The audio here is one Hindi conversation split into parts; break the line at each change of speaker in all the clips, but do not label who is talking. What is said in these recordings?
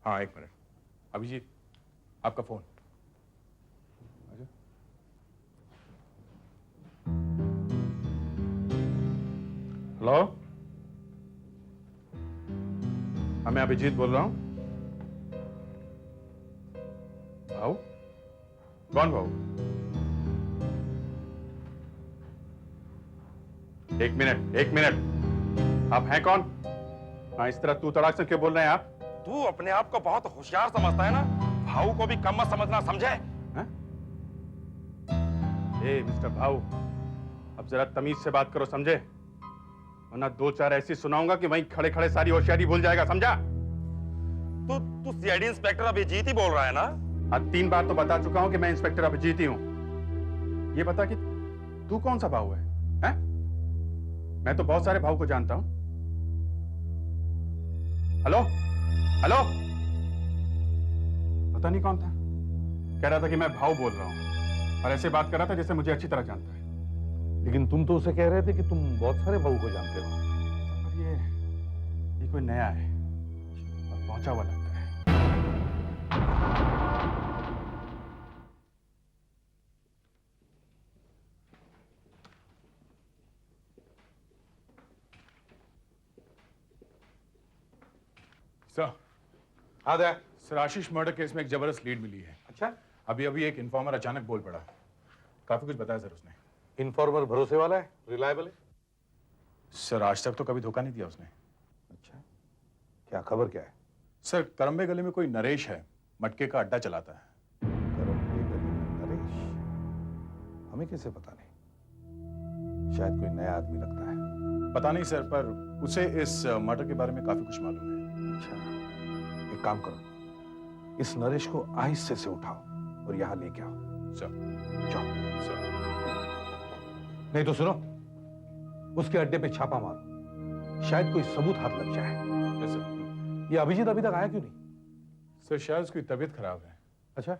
हाँ, एक मिनट। अभिजीत, आपका फोन। हेलो, हाँ मैं अभिजीत बोल रहा हूँ। भाऊ? कौन भाऊ? एक मिनट, एक मिनट। आप हैं कौन? हाँ, इस तरह तू तड़ाक से क्यों बोल रहे हैं आप?
तू अपने आप को बहुत होशियार समझता है ना? भाऊ को भी कम मत समझना, समझे?
ए मिस्टर भाऊ, अब जरा तमीज से बात करो, समझे? वरना दो चार ऐसी सुनाऊंगा कि वहीं खड़े खड़े सारी होशियारी भूल जाएगा, समझा?
तू सीआईडी इंस्पेक्टर अभिजीत ही बोल रहा है ना?
आज 3 बार तो बता चुका हूं कि मैं इंस्पेक्टर अभिजीत ही हूं। ये बता कि तू कौन सा भाऊ है? हैं? मैं तो बहुत सारे भाऊ को जानता हूं। हेलो, हेलो, पता नहीं कौन था, कह रहा था कि मैं भाऊ बोल रहा हूं और ऐसे बात कर रहा था जैसे मुझे अच्छी तरह जानता है।
लेकिन तुम तो उसे कह रहे थे कि तुम बहुत सारे भाऊ को जानते हो।
पर ये कोई नया है और पहुंचा हुआ लगता है।
सर,
हाँ दया।
सर आशीष मर्डर केस में एक जबरदस्त लीड मिली है।
अच्छा,
अभी अभी एक इन्फॉर्मर अचानक बोल पड़ा। काफी कुछ बताया सर उसने।
इन्फॉर्मर भरोसे वाला है, रिलायबल है?
सर आज तक तो कभी धोखा नहीं दिया उसने।
अच्छा, क्या खबर क्या है?
सर करम्बे गली में कोई नरेश है, मटके का अड्डा चलाता है।
करम्बे गली में नरेश? हमें कैसे पता नहीं? शायद कोई नया आदमी लगता है।
पता नहीं सर, पर उसे इस मर्डर के बारे में काफी कुछ मालूम है।
अच्छा, एक काम करो, इस नरेश को आहिस्ते से उठाओ और यहाँ लेके आओ।
सर,
जाओ।
सर।
नहीं तो सुनो, उसके अड्डे पे छापा मारो, शायद कोई सबूत हाथ लग जाए।
Yes sir.
ये अभिजीत अभी तक आया क्यों नहीं?
सर शायद उसकी तबीयत खराब है।
अच्छा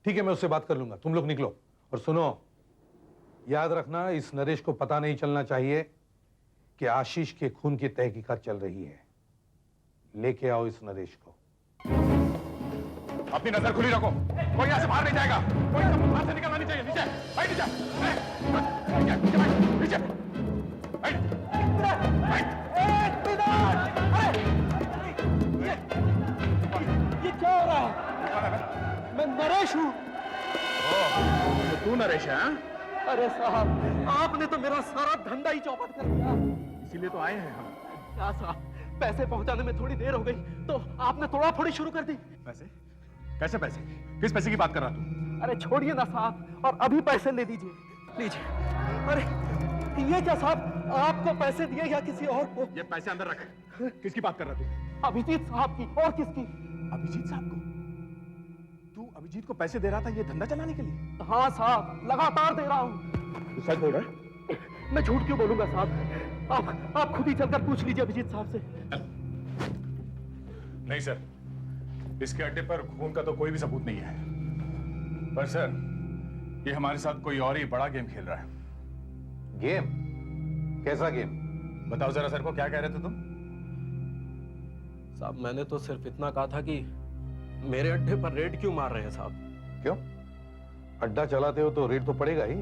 ठीक है, मैं उससे बात कर लूंगा, तुम लोग निकलो। और सुनो, याद रखना, इस नरेश को पता नहीं चलना चाहिए कि आशीष के खून की तहकीकात चल रही है। लेके आओ इस नरेश को।
अपनी नजर खुली रखो, कोई यहाँ से बाहर नहीं जाएगा। कोई सबूत हाथ से निकलना नहीं चाहिए। नीचे बैठ, नीचे नीचे बैठ, नीचे बैठ।
ये क्या हो रहा है? मैं नरेश हूँ।
तो तू नरेश है? हाँ?
अरे साहब, आपने तो मेरा सारा धंधा ही चौपट कर दिया।
इसीलिए तो आए हैं हम।
क्या साहब, पैसे पहुंचाने में थोड़ी देर हो गई तो आपने तोड़ा फोड़ी शुरू कर दी।
पैसे? कैसे पैसे? किस पैसे की बात कर रहा तू?
अरे छोड़िए ना साहब, और अभी पैसे ले लीजिए, लीजिए। अरे ये क्या साहब, आपको पैसे दिए या किसी और को?
ये पैसे अंदर रख। किसकी बात कर रहा तू?
अभिजीत साहब की। और किसकी?
अभिजीत साहब को? तू अभिजीत को पैसे दे रहा था ये धंधा चलाने के लिए?
हाँ साहब, लगातार दे रहा हूँ।
तू सच बोल रहा है?
मैं झूठ क्यों बोलूंगा साहब? आप खुद ही चलकर पूछ लीजिए अभिजीत साहब से।
नहीं सर, इसके अड्डे पर खून का तो कोई भी सबूत नहीं है। पर सर, ये हमारे साथ कोई और ही बड़ा गेम खेल रहा है।
गेम? कैसा गेम?
बताओ जरा सर को, क्या कह रहे थे तुम?
साहब मैंने तो सिर्फ इतना कहा था कि मेरे अड्डे पर रेड क्यों मार रहे हैं साहब?
क्यों? अड्डा चलाते हो तो रेड तो पड़ेगा ही।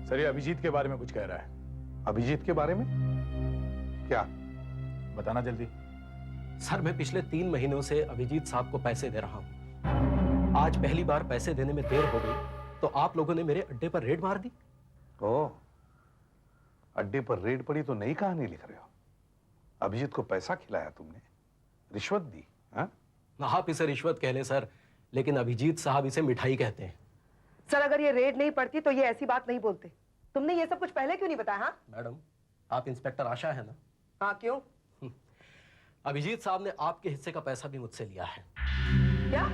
सर ये अभिजीत के बारे में कुछ कह रहा है।
अभिजीत के बारे में? क्या?
बताना जल्दी।
सर मैं पिछले 3 महीनों से अभिजीत साहब को पैसे दे रहा हूं। आज पहली बार पैसे देने में देर हो गई तो आप लोगों ने मेरे अड्डे पर रेड मार दी।
ओह, अड्डे पर रेड पड़ी तो नई कहानी लिख रहे हो। अभिजीत को पैसा खिलाया तुमने, रिश्वत दी? हाँ?
आप इसे रिश्वत कह लें सर, लेकिन अभिजीत साहब इसे मिठाई कहते हैं।
सर अगर ये रेड नहीं पड़ती तो ये ऐसी बात नहीं बोलते। तुमने ये सब कुछ पहले क्यों नहीं बताया? हाँ
मैडम, आप इंस्पेक्टर आशा है ना?
हाँ, क्यों?
अभिजीत साहब ने आपके हिस्से का पैसा भी मुझसे लिया है।
क्या?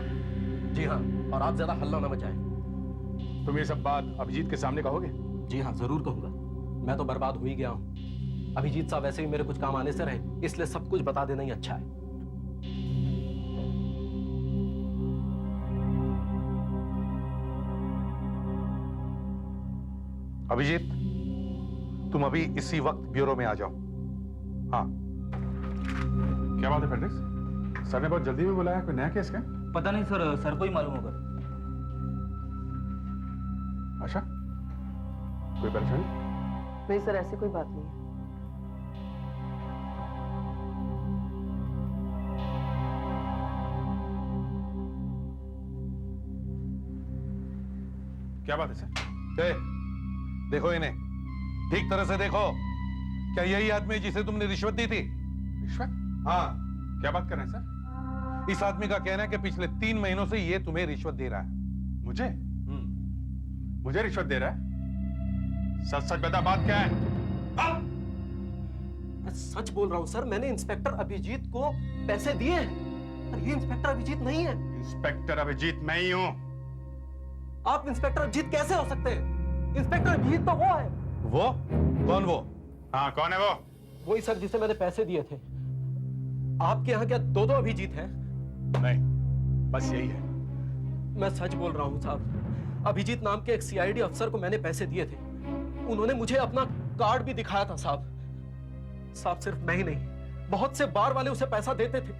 जी हाँ, और आप ज्यादा हल्ला ना मचाएं।
तुम ये सब बात अभिजीत के सामने कहोगे?
जी हाँ, जरूर कहूंगा। मैं तो बर्बाद हो ही गया हूं। अभिजीत साहब वैसे भी मेरे कुछ काम आने से रहे, इसलिए सब कुछ बता देना ही अच्छा है।
अभिजीत, तुम अभी इसी वक्त ब्यूरो में आ जाओ। हाँ।
क्या बात है फेड्रिक्स?
सर ने बहुत जल्दी में बुलाया, कोई नया केस क्या?
पता नहीं सर को ही मालूम होगा।
आशा, कोई परेशानी?
नहीं सर, ऐसी कोई बात नहीं है।
क्या बात है सर?
देखो इन्हें, ठीक तरह से देखो। क्या यही आदमी है जिसे तुमने रिश्वत दी थी?
रिश्वत?
हाँ।
क्या बात कर रहे हैं सर?
इस आदमी का कहना है कि पिछले 3 महीनों से ये तुम्हें रिश्वत दे रहा है।
मुझे? मुझे रिश्वत दे रहा है? सच सच बता, बात क्या है?
मैं सच बोल रहा हूँ सर, मैंने इंस्पेक्टर अभिजीत को पैसे दिए हैं। और ये इंस्पेक्टर अभिजीत नहीं है।
इंस्पेक्टर अभिजीत मैं ही हूं।
आप इंस्पेक्टर अभिजीत कैसे हो सकते हैं? इंस्पेक्टर अभिजीत तो वो है।
वो? कौन वो?
हाँ, कौन है वो?
वही सर जिसे मैंने पैसे दिए थे। आपके यहाँ क्या 2 अभिजीत हैं?
नहीं, बस यही है।
मैं सच बोल रहा हूँ साहब। अभिजीत नाम के एक सीआईडी अफसर को मैंने पैसे दिए थे। उन्होंने मुझे अपना कार्ड भी दिखाया था साहब। साहब सिर्फ मैं ही नहीं, बहुत से बार वाले उसे पैसा देते थे।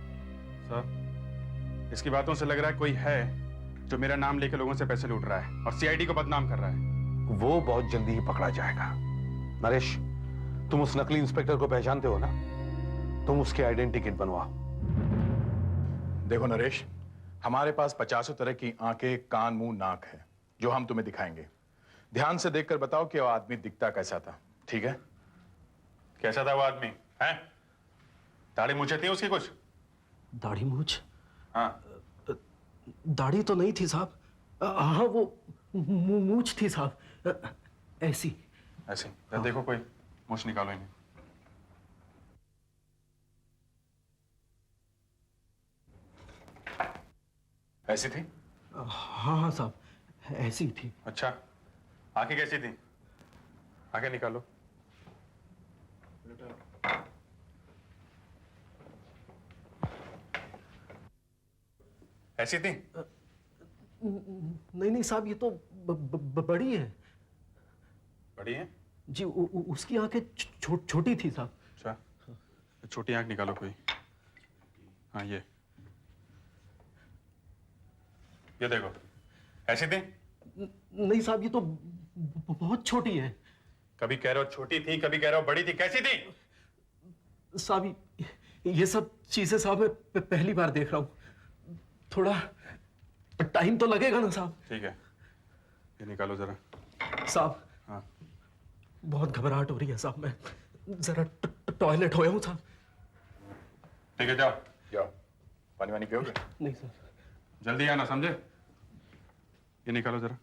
सर, इसकी बातों से लग रहा है कोई है जो मेरा नाम लेकर लोगों से पैसे लूट रहा है और सीआईडी को बदनाम कर रहा है।
वो बहुत जल्दी ही पकड़ा जाएगा। नरेश, तुम उस नकली इंस्पेक्टर को पहचानते हो ना? तुम उसके आइडेंटिटी किट बनवाओ।
देखो नरेश, हमारे पास 50 तरह की आंखें, कान, मुंह, नाक है जो हम तुम्हें दिखाएंगे। ध्यान से देखकर बताओ कि वो आदमी दिखता कैसा था, ठीक है?
कैसा था वो आदमी? हैं? दाढ़ी मूछें थी उसकी कुछ?
दाढ़ी मूछ?
हाँ।
दाढ़ी तो नहीं थी साहब। हाँ, वो मूछ थी साहब, ऐसी।
ऐसे? देखो कोई मूछ निकालो इन्हें।
ऐसी थी?
हाँ हाँ साहब, ऐसी थी।
अच्छा, आंखें कैसी थी? आंखें निकालो। ऐसी थी?
नहीं नहीं साहब, ये तो बड़ी है।
बड़ी है?
जी, उसकी आंखें छोटी थी साहब।
अच्छा, छोटी आंख निकालो कोई। हाँ, ये देखो, ऐसी थी?
नहीं साहब, ये तो बहुत छोटी है।
कभी कह रहे हो छोटी थी, कभी कह रहे हो बड़ी थी, कैसी थी?
साहब, ये सब चीजें साहब मैं पहली बार देख रहा हूँ। थोड़ा टाइम तो लगेगा ना साहब?
ठीक है, ये निकालो जरा।
साहब,
हाँ।
बहुत घबराहट हो रही है साहब, मैं जरा टॉयलेट होया हूँ साहब।
ठीक है, जाओ।
जाओ, पानी वानी पियोगे?
नहीं सर।
जल्दी आना, समझे? ये निकालो जरा।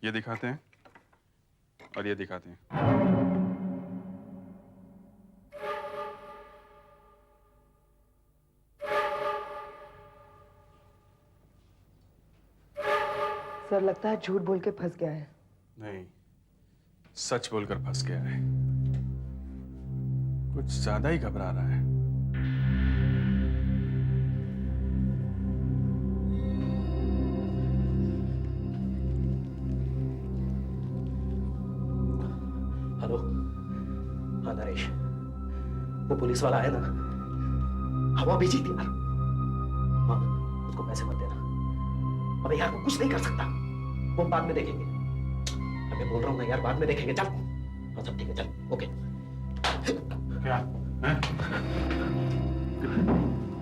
ये दिखाते हैं और ये दिखाते हैं।
सर, लगता है झूठ बोल के फंस गया है।
नहीं, सच बोलकर फंस गया है। कुछ ज्यादा ही घबरा रहा है।
हेलो। हाँ नरेश, वो पुलिस वाला है ना? हाँ, वो अभिजीत यार। हाँ, उसको पैसे मत देना। अबे यार, वो कुछ नहीं कर सकता। वो बाद में देखेंगे। मैं बोल रहा हूँ ना यार, बाद में देखेंगे। चल। हाँ सब ठीक है, चल। ओके।
क्या है?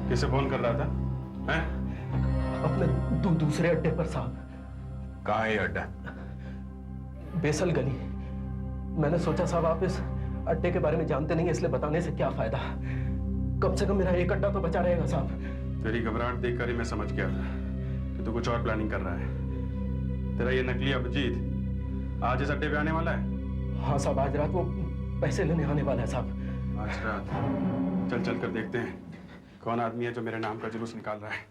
किसे फोन कर रहा था? हैं?
अपने दूसरे अड्डे पर साहब।
कहाँ है ये अड्डा?
बेसल गली। मैंने सोचा साहब आप इस अड्डे के बारे में जानते नहीं, इसलिए बताने से क्या फायदा। कम से कम मेरा एक अड्डा तो बचा रहेगा साहब।
तेरी घबराहट देखकर ही मैं समझ गया था कि तू कुछ और प्लानिंग कर रहा है। तेरा ये नकली अभिजीत आज इस अड्डे पे आने वाला है?
हाँ साहब, आज रात वो पैसे लेने आने वाला है साहब।
आज रात? चल चल कर देखते हैं कौन आदमी है जो मेरे नाम का जुलूस निकाल रहा है।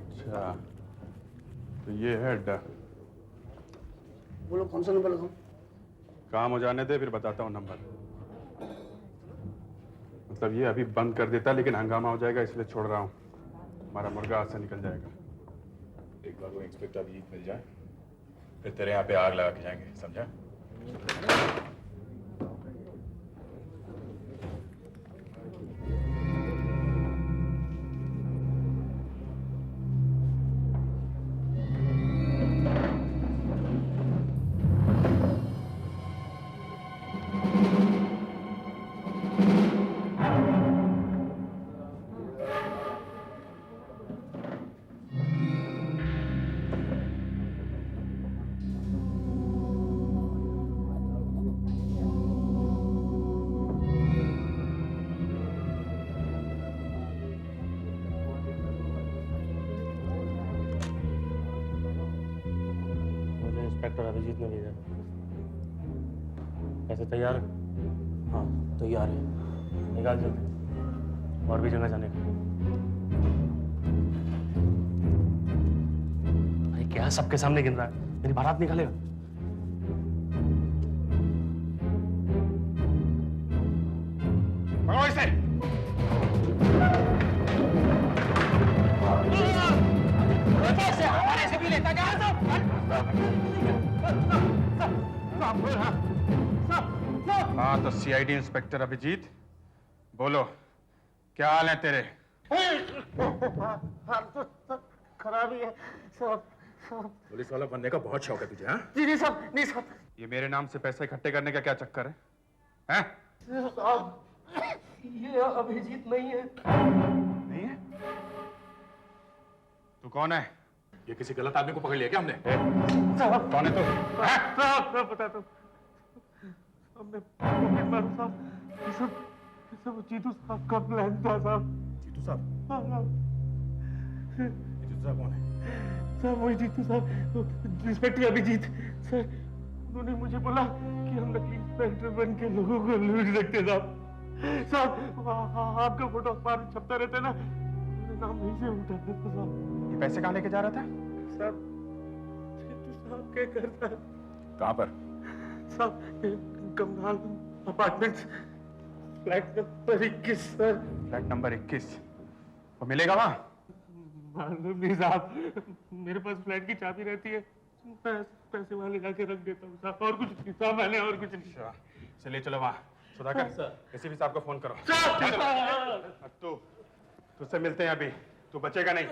अच्छा, तो ये है अड्डा।
बोलो कौन सा नंबर लगाऊं?
काम हो जाने दे, फिर बताता हूँ नंबर। मतलब ये अभी बंद कर देता, लेकिन हंगामा हो जाएगा इसलिए छोड़ रहा हूँ। हमारा मुर्गा हाथ से निकल जाएगा।
एक बार वो इंस्पेक्टर अभिजीत मिल जाए फिर तेरे यहाँ पे आग लगा के जाएंगे, समझा?
मुझे इंस्पेक्टर अभिजीत ने भेजा। कैसे तैयार है? हाँ तैयार है। निकाल जल्दी, और भी जगह जाने का। भाई क्या सबके सामने गिन रहा है? मेरी बारात निकालेगा।
पकड़ो इसे।
हमारे से भी लेता जा
हाँ तो सीआईडी इंस्पेक्टर अभिजीत, बोलो क्या हाल है तेरे?
खराबी है सब।
पुलिस वाला बनने का बहुत शौक है तुझे, हाँ?
जी नहीं साहब, नहीं साहब।
ये मेरे नाम से पैसे इकट्ठे करने का क्या चक्कर है? हैं?
ये अभिजीत नहीं है।
नहीं है? तू कौन है?
ये किसी गलत आदमी को पकड़ लिया क्या हमने?
कौन है तू? हैं?
साहब मैं बताता हूँ। हमने पॉकेट मारा साहब। ये सब जीतू साहब का प्लान था साहब।
जीतू साहब?
हाँ साहब।
ये जीतू साहब कौन है?
सर वही जीतू साहब, इंस्पेक्टर अभिजीत सर। उन्होंने मुझे बोला कि हम नकली इंस्पेक्टर बन के लोगों को लूट सकते साहब। साहब आपका फोटो अखबार में छपता रहता है ना, मेरा नाम वहीं से उठा था साहब।
ये पैसे कहाँ लेके जा रहा था?
साहब जीतू साहब क्या करता है
कहाँ पर?
साहब? Kamlal apartments, flat number 21 sir.
Flat number 21। वो मिलेगा वहाँ?
मालूम नहीं साहब, मेरे पास फ्लैट की चाबी रहती है, पैसे वाले जाके रख देता हूँ साहब। और कुछ नहीं साहब, मैंने और कुछ नहीं।
अच्छा, चलिए चलो वहाँ। सुधाकर, किसी भी साहब को फोन करो। अब तू तुझसे मिलते हैं अभी, तू बचेगा नहीं।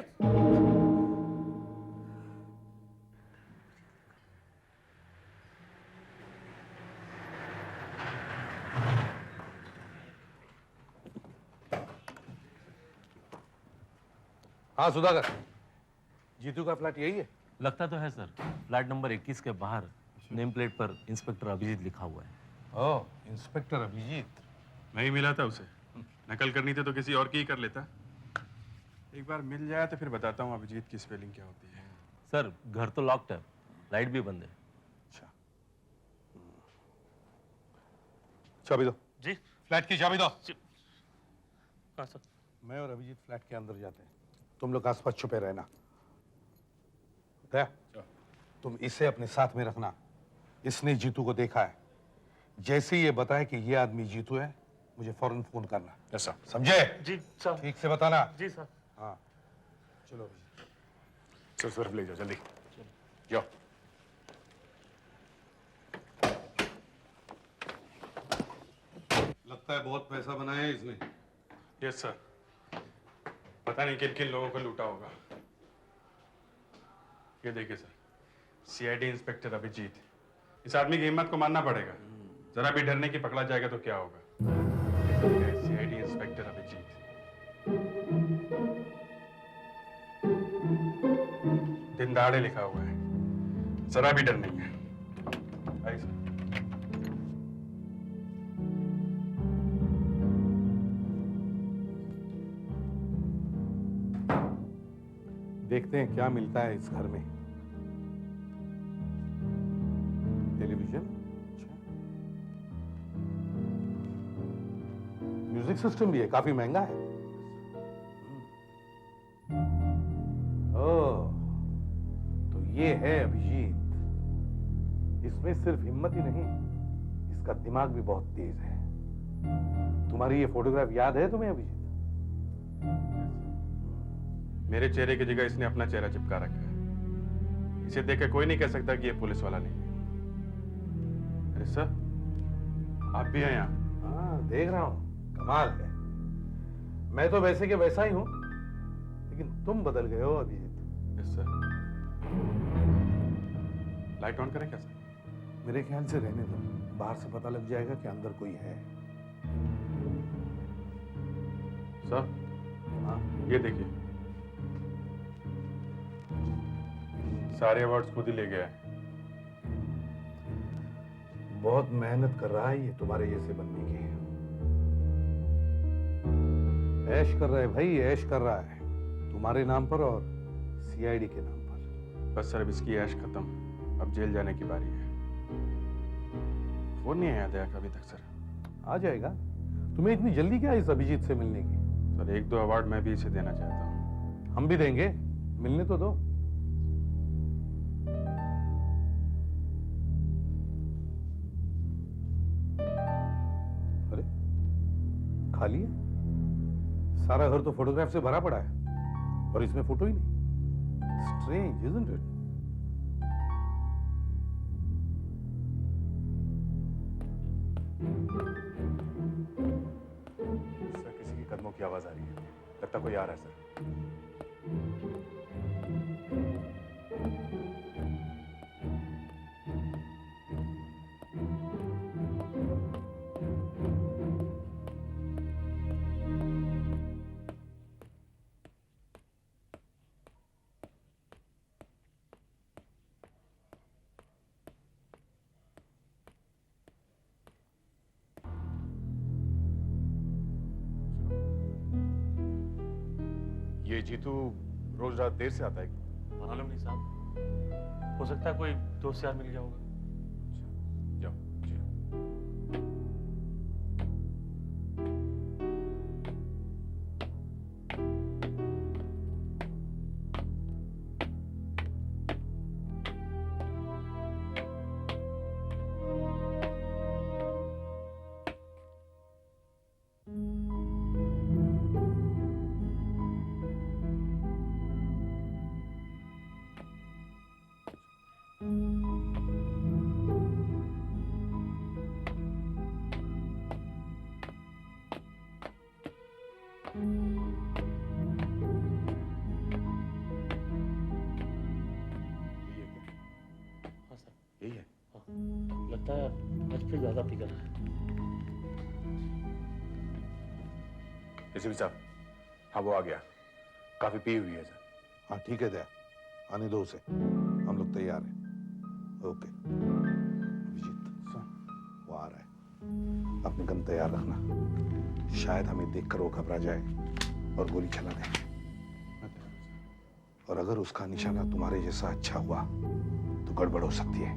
हाँ सुधाकर, जीतू का फ्लैट यही है?
लगता तो है सर। फ्लैट नंबर 21 के बाहर नेम प्लेट पर इंस्पेक्टर अभिजीत लिखा हुआ है।
ओह, इंस्पेक्टर अभिजीत।
नहीं मिला था उसे, नकल करनी थी तो किसी और की ही कर लेता। एक बार मिल जाए तो फिर बताता हूँ अभिजीत की स्पेलिंग क्या होती है।
सर घर तो लॉक्ड है, लाइट भी बंद है।
अच्छा,
चाबी दो।
जी
फ्लैट की चाबी दो।
हाँ सर।
मैं और अभिजीत फ्लैट के अंदर जाते हैं, तुम लोग आसपास छुपे रहना। दया, तुम इसे अपने साथ में रखना। इसने जीतू को देखा है। जैसे ही ये बताए कि ये आदमी जीतू है, मुझे फौरन फोन करना।
ऐसा?
समझे?
जी सर।
ठीक से बताना।
जी सर।
हाँ चलो अभिजीत।
सर तरफ ले जाओ जल्दी, जाओ।
लगता है बहुत पैसा बनाया है इसने।
Yes sir. पता नहीं किन किन लोगों को लूटा होगा। ये देखिए सर, सीआईडी इंस्पेक्टर अभिजीत। इस आदमी की हिम्मत को मानना पड़ेगा। जरा भी डरने की पकड़ा जाएगा तो क्या होगा। CID inspector Abhijit. दिन दहाड़े लिखा हुआ है, जरा भी डर नहीं है। आइए सर।
देखते हैं क्या मिलता है इस घर में। टेलीविजन, अच्छा। म्यूजिक सिस्टम भी है, काफी महंगा है। ओह, तो ये है अभिजीत। इसमें सिर्फ हिम्मत ही नहीं, इसका दिमाग भी बहुत तेज है। तुम्हारी ये फोटोग्राफ याद है तुम्हें अभिजीत?
मेरे चेहरे की जगह इसने अपना चेहरा चिपका रखा है। इसे देख के कोई नहीं कह सकता कि ये पुलिस वाला नहीं है। अरे सर, आप भी हैं यहाँ?
हाँ, देख रहा हूँ। कमाल है। मैं तो वैसे के वैसा ही हूँ, लेकिन तुम बदल गए हो Abhijit.
Yes sir. Light on करें क्या सर?
मेरे ख्याल से रहने दो, बाहर से पता लग जाएगा कि अंदर कोई है।
सर,
हाँ,
ये देखिए, सारे अवार्ड्स खुद ही ले गया है।
बहुत मेहनत कर रहा है ये तुम्हारे जैसे बनने की। ऐश कर रहा है भाई, ऐश कर रहा है तुम्हारे नाम पर और सीआईडी के नाम पर।
बस सर, अब इसकी ऐश खत्म, अब जेल जाने की बारी है। फोन नहीं आया दया का अभी तक सर।
आ जाएगा। तुम्हें इतनी जल्दी क्या है इस अभिजीत से मिलने की?
सर, 1-2 अवार्ड मैं भी इसे देना चाहता हूँ।
हम भी देंगे, मिलने तो दो। अरे खाली है, सारा घर तो फोटोग्राफ से भरा पड़ा है और इसमें फोटो ही नहीं। Strange, isn't it?
सर, किसी की कदमों की आवाज आ रही है। लगता कोई आ रहा है सर। ये जीतू रोज रात देर से आता है क्या?
मालूम नहीं साहब, हो सकता है कोई दोस्त यार मिल गया होगा।
जाओ जी।
हाँ सर,
यही है।
लगता है आज फिर ज्यादा पी कर रहा है।
एसीपी साहब, हाँ वो आ गया। काफी पी हुई है सर।
हाँ ठीक है दया, आने दो उसे, हम लोग तैयार हैं। ओके अभिजीत, वो आ रहा है, अपने गन तैयार रखना। शायद हमें देखकर वो घबरा जाए और गोली चला दे। और अगर उसका निशाना तुम्हारे जैसा अच्छा हुआ तो गड़बड़ हो सकती है।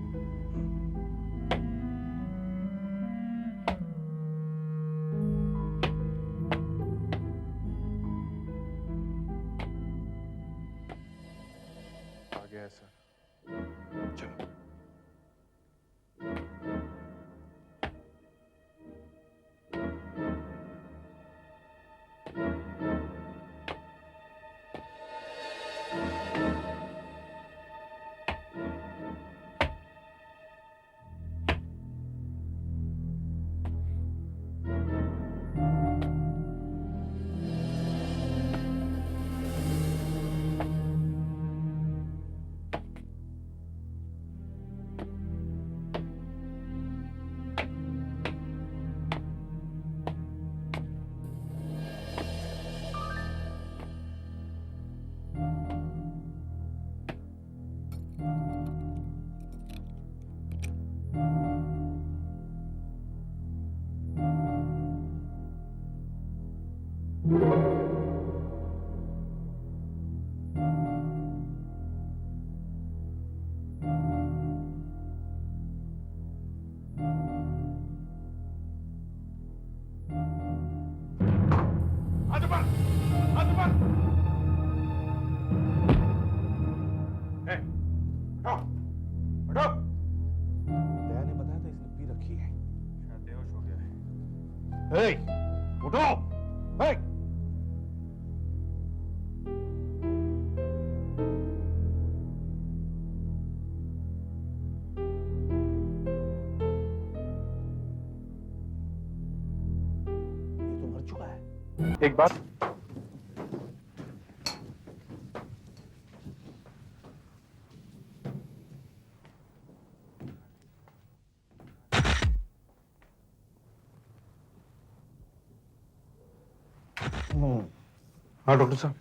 आ गया है सर।
चलो।
दया ने बताया था इसने पी रखी है।
शायद बेहोश हो गया है।
ए, उठो! ए!
एक बात,
हाँ डॉक्टर साहब।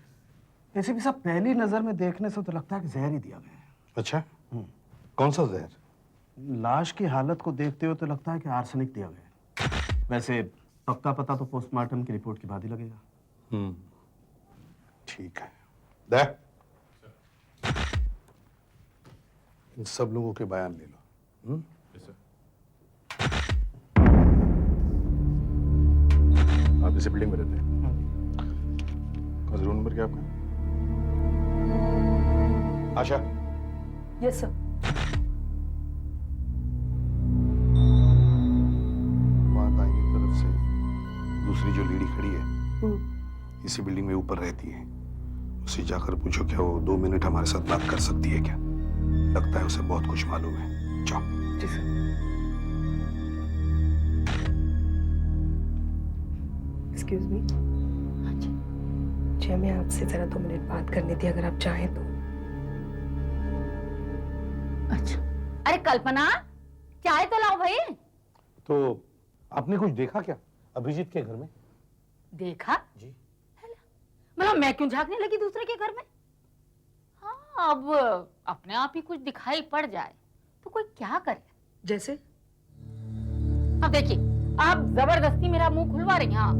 एसीपी साहब, पहली नजर में देखने से तो लगता है कि जहर ही दिया गया है।
अच्छा, कौन सा जहर?
लाश की हालत को देखते हुए तो लगता है कि आर्सेनिक दिया गया है। वैसे पक्का पता तो पोस्टमार्टम की रिपोर्ट के बाद ही लगेगा।
ठीक है। दे, इन सब लोगों के बयान ले लो।
आप इसी बिल्डिंग में रहते हैं? कौन सा रूम नंबर क्या आपका? आशा,
यस सर।
वहां दाहिनी तरफ से दूसरी जो लेडी खड़ी है इसी बिल्डिंग में ऊपर रहती है, उससे जाकर पूछो क्या वो 2 मिनट हमारे साथ बात कर सकती है क्या? लगता है उसे बहुत कुछ मालूम है। जाओ।
जी सर। Excuse me. हाँ जी। जी, हमें आपसे जरा 2 मिनट बात करनी थी, अगर आप चाहें तो।
अच्छा, अरे कल्पना, चाय तो लाओ भाई।
तो आपने कुछ देखा क्या अभिजीत के घर में?
देखा?
जी।
मतलब मैं क्यों झांकने लगी दूसरे के घर में? हाँ, अब अपने आप ही कुछ दिखाई पड़ जाए तो कोई क्या करे?
जैसे?
अब देखिए, आप जबरदस्ती मेरा मुंह खुलवा रही हैं। हाँ,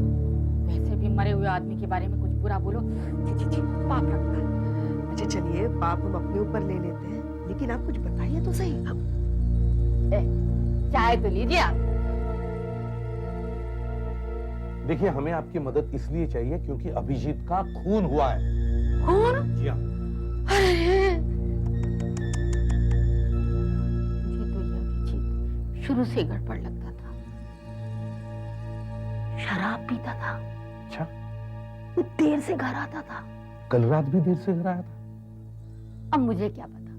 वैसे भी मरे हुए आदमी के बारे में कुछ बुरा बोलो, जी जी जी, पाप लगता है।
अच्छा चलिए, पाप हम अपने ऊपर ले लेते हैं, लेकिन आप कुछ बताइए तो सही। अब
चाय तो लीजिए आप।
देखिए, हमें आपकी मदद इसलिए चाहिए क्योंकि अभिजीत का खून हुआ है।
खून?
जी हाँ।
अरे, मुझे तो ये अभिजीत शुरू से गड़बड़ लगता था। शराब पीता था।
अच्छा,
वो देर से घर आता था।
कल रात भी देर से घर आया था।
अब मुझे क्या पता,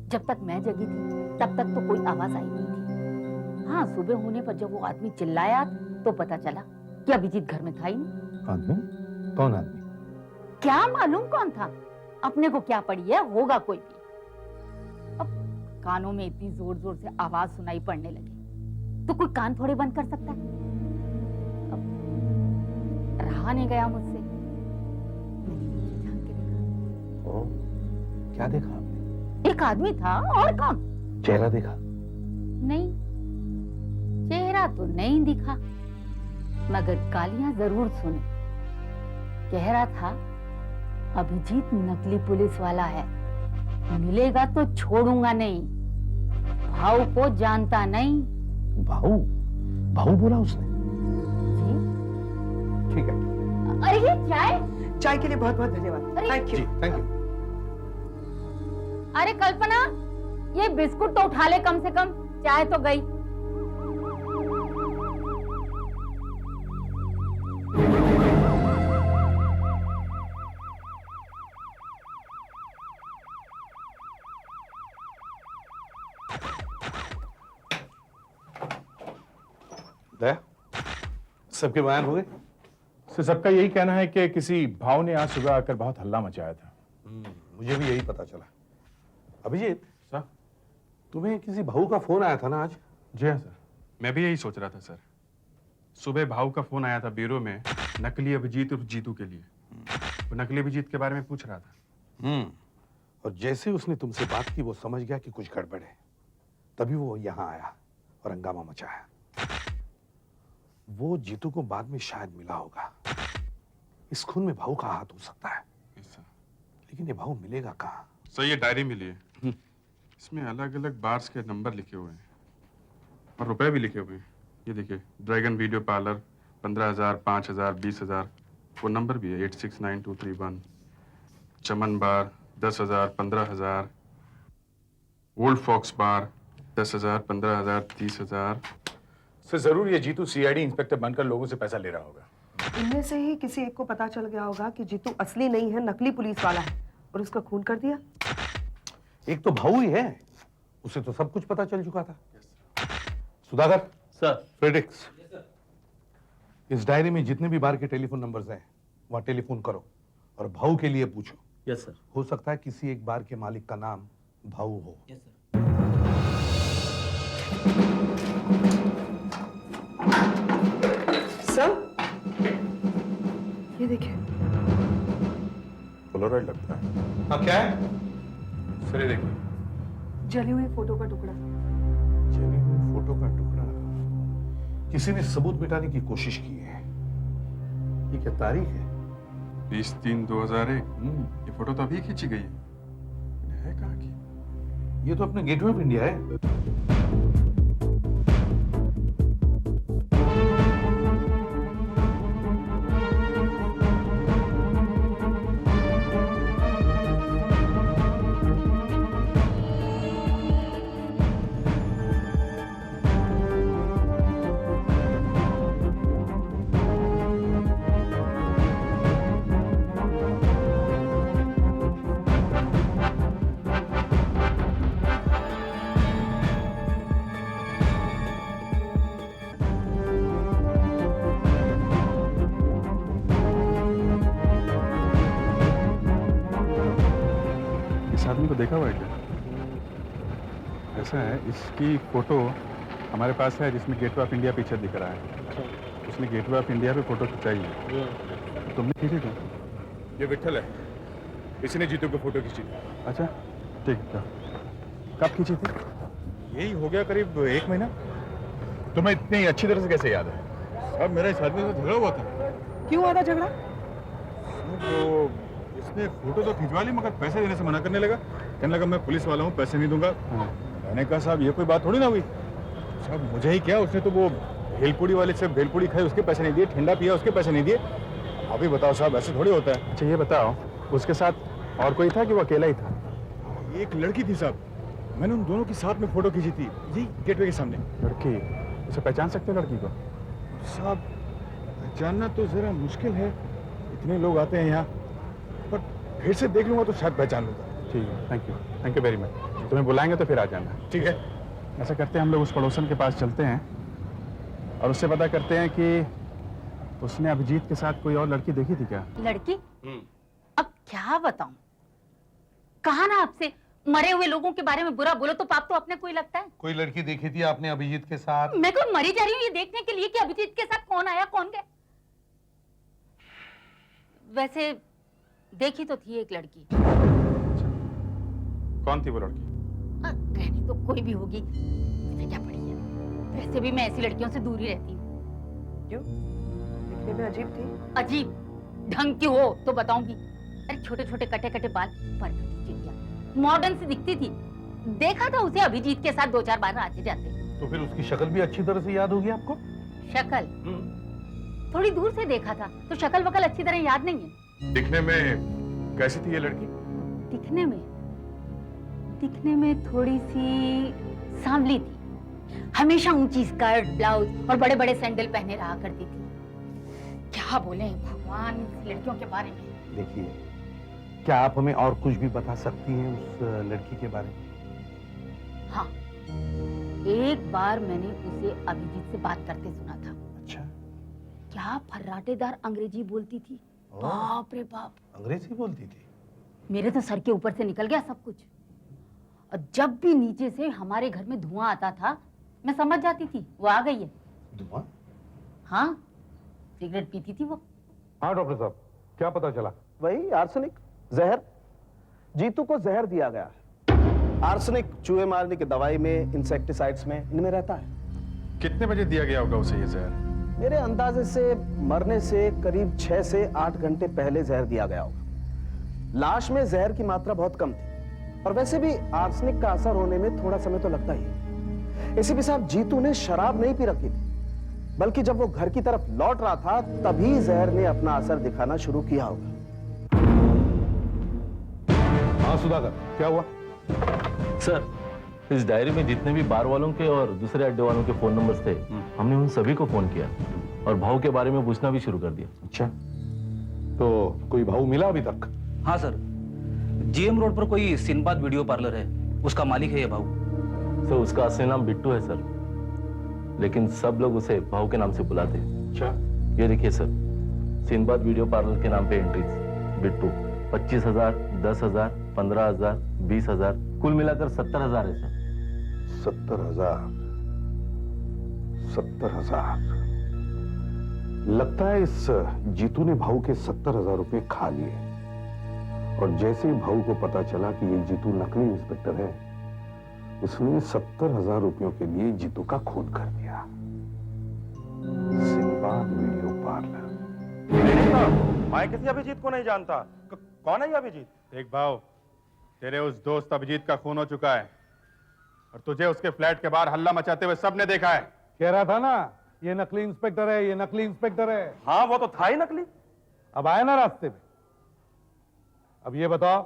जब तक मैं जगी थी तब तक तो कोई आवाज आई नहीं थी। हाँ, सुबह होने पर जब वो आदमी चिल्लाया तो पता चला कि अभिजीत घर में था ही नहीं।
आदमी? कौन आदमी?
क्या मालूम कौन था, अपने को क्या पड़ी है, होगा कोई भी। अब कानों में इतनी जोर जोर से आवाज सुनाई पड़ने लगी तो कोई कान थोड़े बंद कर सकता है। अब रहा नहीं गया मुझसे, मैंने नीचे झांक के देखा।
ओ, क्या देखा आपने?
एक आदमी था, और कौन?
चेहरा देखा?
नहीं, चेहरा तो नहीं दिखा, मगर गालियां जरूर सुनी। कह रहा था अभिजीत नकली पुलिस वाला है, मिलेगा तो छोड़ूंगा नहीं, भाऊ को जानता नहीं।
भाऊ? भाऊ बोला उसने?
जी।
ठीक है।
अरे ये चाय?
चाय के लिए बहुत बहुत धन्यवाद।
अरे-
थैंक
जी,
यू।
Thank you.
अरे कल्पना, ये बिस्कुट तो उठा ले, कम से कम चाय तो गई।
दया, सबके बयान हो गए?
सर सबका यही कहना है कि किसी भाव ने आज सुबह आकर बहुत हल्ला मचाया था।
मुझे भी यही पता चला। अभिजीत,
सर?
तुम्हें किसी भाऊ का फोन आया था ना आज?
जी हाँ सर, मैं भी यही सोच रहा था सर। सुबह भाऊ का फोन आया था ब्यूरो में, नकली अभिजीत और जीतू के लिए। वो नकली अभिजीत के बारे में पूछ रहा था।
और जैसे उसने तुमसे बात की वो समझ गया कि कुछ गड़बड़ है, तभी वो यहाँ आया और हंगामा मचाया। वो जीतू को बाद में शायद मिला होगा। इस खून में भाऊ का हाथ हो सकता है, लेकिन ये भाऊ मिलेगा कहाँ?
सर, ये डायरी मिली है, इसमें अलग अलग बार्स के नंबर लिखे हुए हैं और रुपए भी लिखे हुए हैं। ये देखिए, ड्रैगन वीडियो पार्लर 15,000, 5,000, 20,000। वो नंबर भी है 869231। चमन बार 10,000, 15,000। ओल्ड फॉक्स बार 10,000, 15,000, 30,000।
सर जरूर ये जीतू सीआईडी इंस्पेक्टर बनकर लोगों से पैसा ले रहा होगा।
इनमें से ही किसी एक को पता चल गया होगा कि जीतू असली नहीं है, नकली पुलिस वाला है, और उसका खून कर दिया।
एक तो भाऊ ही है, उसे तो सब कुछ पता चल चुका था। सुधाकर,
सर।
फ्रेडरिक्स, इस डायरी में जितने भी बार के टेलीफोन नंबर्स हैं वहां टेलीफोन करो और भाऊ के लिए पूछो।
Yes sir.
हो सकता है किसी एक बार के मालिक का नाम भाऊ हो।
Yes sir.
सर, ये देखिए।
पोलरॉइड लगता है।
हाँ, क्या है?
सर ये देखिए,
जली हुई फोटो का टुकड़ा।
जली हुई फोटो का टुकड़ा। किसी ने सबूत मिटाने की कोशिश की है। ये क्या तारीख है?
20-3-2001। ये फोटो तो अभी खींची गई है कहाँ की?
ये तो अपने गेटवे ऑफ इंडिया है।
इस आदमी को देखा हुआ है क्या? ऐसा है, इसकी फोटो हमारे पास है जिसमें गेटवे ऑफ इंडिया पीछे दिख रहा है। उसने गेटवे ऑफ इंडिया पे फोटो खिंचाई है। तुमने खींची क्या?
ये विठल है, इसने जीतू को फोटो खींची थी।
अच्छा ठीक है। कब खींची थी?
यही हो गया करीब 1 महीना। तुम्हें इतनी अच्छी तरह से कैसे याद है?
अब मेरा इस आदमी से झगड़ा हुआ था।
क्यों हुआ था झगड़ा?
तो इसने फोटो तो खिंचवा ली मगर पैसे देने से मना करने लगा। कहने लगा मैं पुलिस वाला हूँ, पैसे नहीं दूंगा। मैंने कहा साहब ये कोई बात थोड़ी ना हुई। साहब मुझे ही क्या, उसने तो वो भेलपुड़ी वाले से भेलपुड़ी खाई, उसके पैसे नहीं दिए। ठंडा पिया, उसके पैसे नहीं दिए। अभी बताओ साहब, ऐसे थोड़ी होता है।
अच्छा ये बताओ, उसके साथ और कोई था कि वो अकेला ही था?
एक लड़की थी साहब, मैंने उन दोनों की साथ में फोटो खींची थी, यही गेटवे के सामने।
लड़की? उसे पहचान सकते हो लड़की को?
साहब जानना तो जरा मुश्किल है, इतने लोग आते हैं यहाँ, पर फिर से देख लूंगा तो शायद पहचान लूंगा।
ठीक है, थैंक यू वेरी मच। तुम्हें बुलाएंगे तो फिर आ जाना।
ठीक है।
ऐसा करते हैं, हम लोग उस पड़ोसन के पास चलते हैं और उससे पता करते हैं कि उसने अभिजीत के साथ कोई और लड़की देखी थी क्या?
लड़की? अब क्या बताऊं? कहा ना आपसे, मरे हुए लोगों के बारे में बुरा बोलो तो पाप तो अपने को ही लगता है।
कोई लड़की देखी थी आपने अभिजीत के साथ?
मैं कोई मरी जा रही हूँ ये देखने के लिए कि अभिजीत के साथ कौन आया कौन गया। वैसे देखी तो थी एक लड़की।
कौन थी वो लड़की?
रहनी तो कोई भी होगी, मुझे क्या पड़ी है। वैसे भी मैं ऐसी लड़कियों से दूर ही रहती हूँ।
क्यों? दिखने में अजीब थी।
अजीब ढंग की हो तो बताऊंगी। अरे छोटे छोटे कटे कटे बाल, पर चिड़िया, मॉडर्न सी दिखती थी। देखा था उसे अभिजीत के साथ 2-4 बार आते जाते।
तो फिर उसकी शक्ल भी अच्छी तरह से याद होगी आपको?
शक्ल? थोड़ी दूर से देखा था तो शक्ल वकल अच्छी तरह याद नहीं है।
दिखने में कैसी थी ये लड़की?
दिखने में थोड़ी सी सांवली थी। हमेशा ऊंची स्कर्ट, ब्लाउज और बड़े बड़े सैंडल पहने रहा करती थी। क्या बोले भगवान इस लड़कियों के बारे में।
देखिए, क्या आप हमें और कुछ भी बता सकती हैं उस लड़की के बारे में?
हाँ, एक बार मैंने उसे अभिजीत से बात करते सुना था।
अच्छा।
क्या फर्राटेदार अंग्रेजी बोलती थी, बाप रे बाप।
अंग्रेजी बोलती थी?
मेरे तो सर के ऊपर से निकल गया सब कुछ। और जब भी नीचे से हमारे घर में धुआं आता था, मैं समझ जाती थी वो आ गई है।
धुआं?
हाँ, सिगरेट पीती थी वो।
हाँ डॉक्टर साहब, क्या पता चला?
वही आर्सेनिक, जहर। जीतू को जहर दिया गया है। आर्सेनिक चूहे मारने की दवाई में, इंसेक्टिसाइड्स में, इनमें रहता है।
कितने बजे दिया गया होगा उसे ये जहर?
मेरे अंदाजे से मरने से करीब 6 से 8 घंटे पहले जहर दिया गया होगा। लाश में जहर की मात्रा बहुत कम थी और वैसे भी आर्सेनिक का असर होने में थोड़ा समय तो लगता ही है। इसी भी साहब जीतू ने शराब नहीं पी रखी थी, बल्कि जब वो घर की तरफ लौट रहा था तभी जहर ने अपना असर दिखाना शुरू किया होगा।
हाँ सुधाकर, क्या हुआ?
सर, इस डायरी में जितने भी बार वालों के और दूसरे अड्डे वालों के फोन नंबर्स थे, हमने उन सभी को फोन किया और भाव के बारे में पूछना भी शुरू कर दिया।
अच्छा, तो कोई भाव मिला अभी तक?
हाँ सर, जीएम रोड पर कोई सिनबाद वीडियो पार्लर है, उसका मालिक है ये भाव।
सर, उसका असली नाम बिट्टू है सर, लेकिन सब लोग उसे भाव के नाम से बुलाते हैं।
अच्छा।
ये देखिए सर, सिंबाद वीडियो पार्लर के नाम पे एंट्रीज बिट्टू 25,000, 10,000, 15,000, 20,000, कुल मिलाकर 70,000 है सर।
70,000। 70,000। लगता है इस जीतू ने भाऊ के 70,000 रुपए खा लिए, और जैसे ही भाऊ को पता चला कि ये जीतू नकली इंस्पेक्टर है, उसने 70,000 रुपयों के लिए जीतू का खून कर दिया। Sinbad video parlour.
मैं किसी अभिजीत को नहीं जानता। कौन है ये अभिजीत?
देख भाव, तेरे उस दोस्त अभिजीत का खून हो चुका है, और तुझे उसके फ्लैट के बाहर हल्ला मचाते हुए सबने देखा है।
कह रहा था ना, ये नकली इंस्पेक्टर है, ये नकली इंस्पेक्टर है।
हाँ, वो तो था ही नकली।
अब आया ना रास्ते में। अब ये बताओ,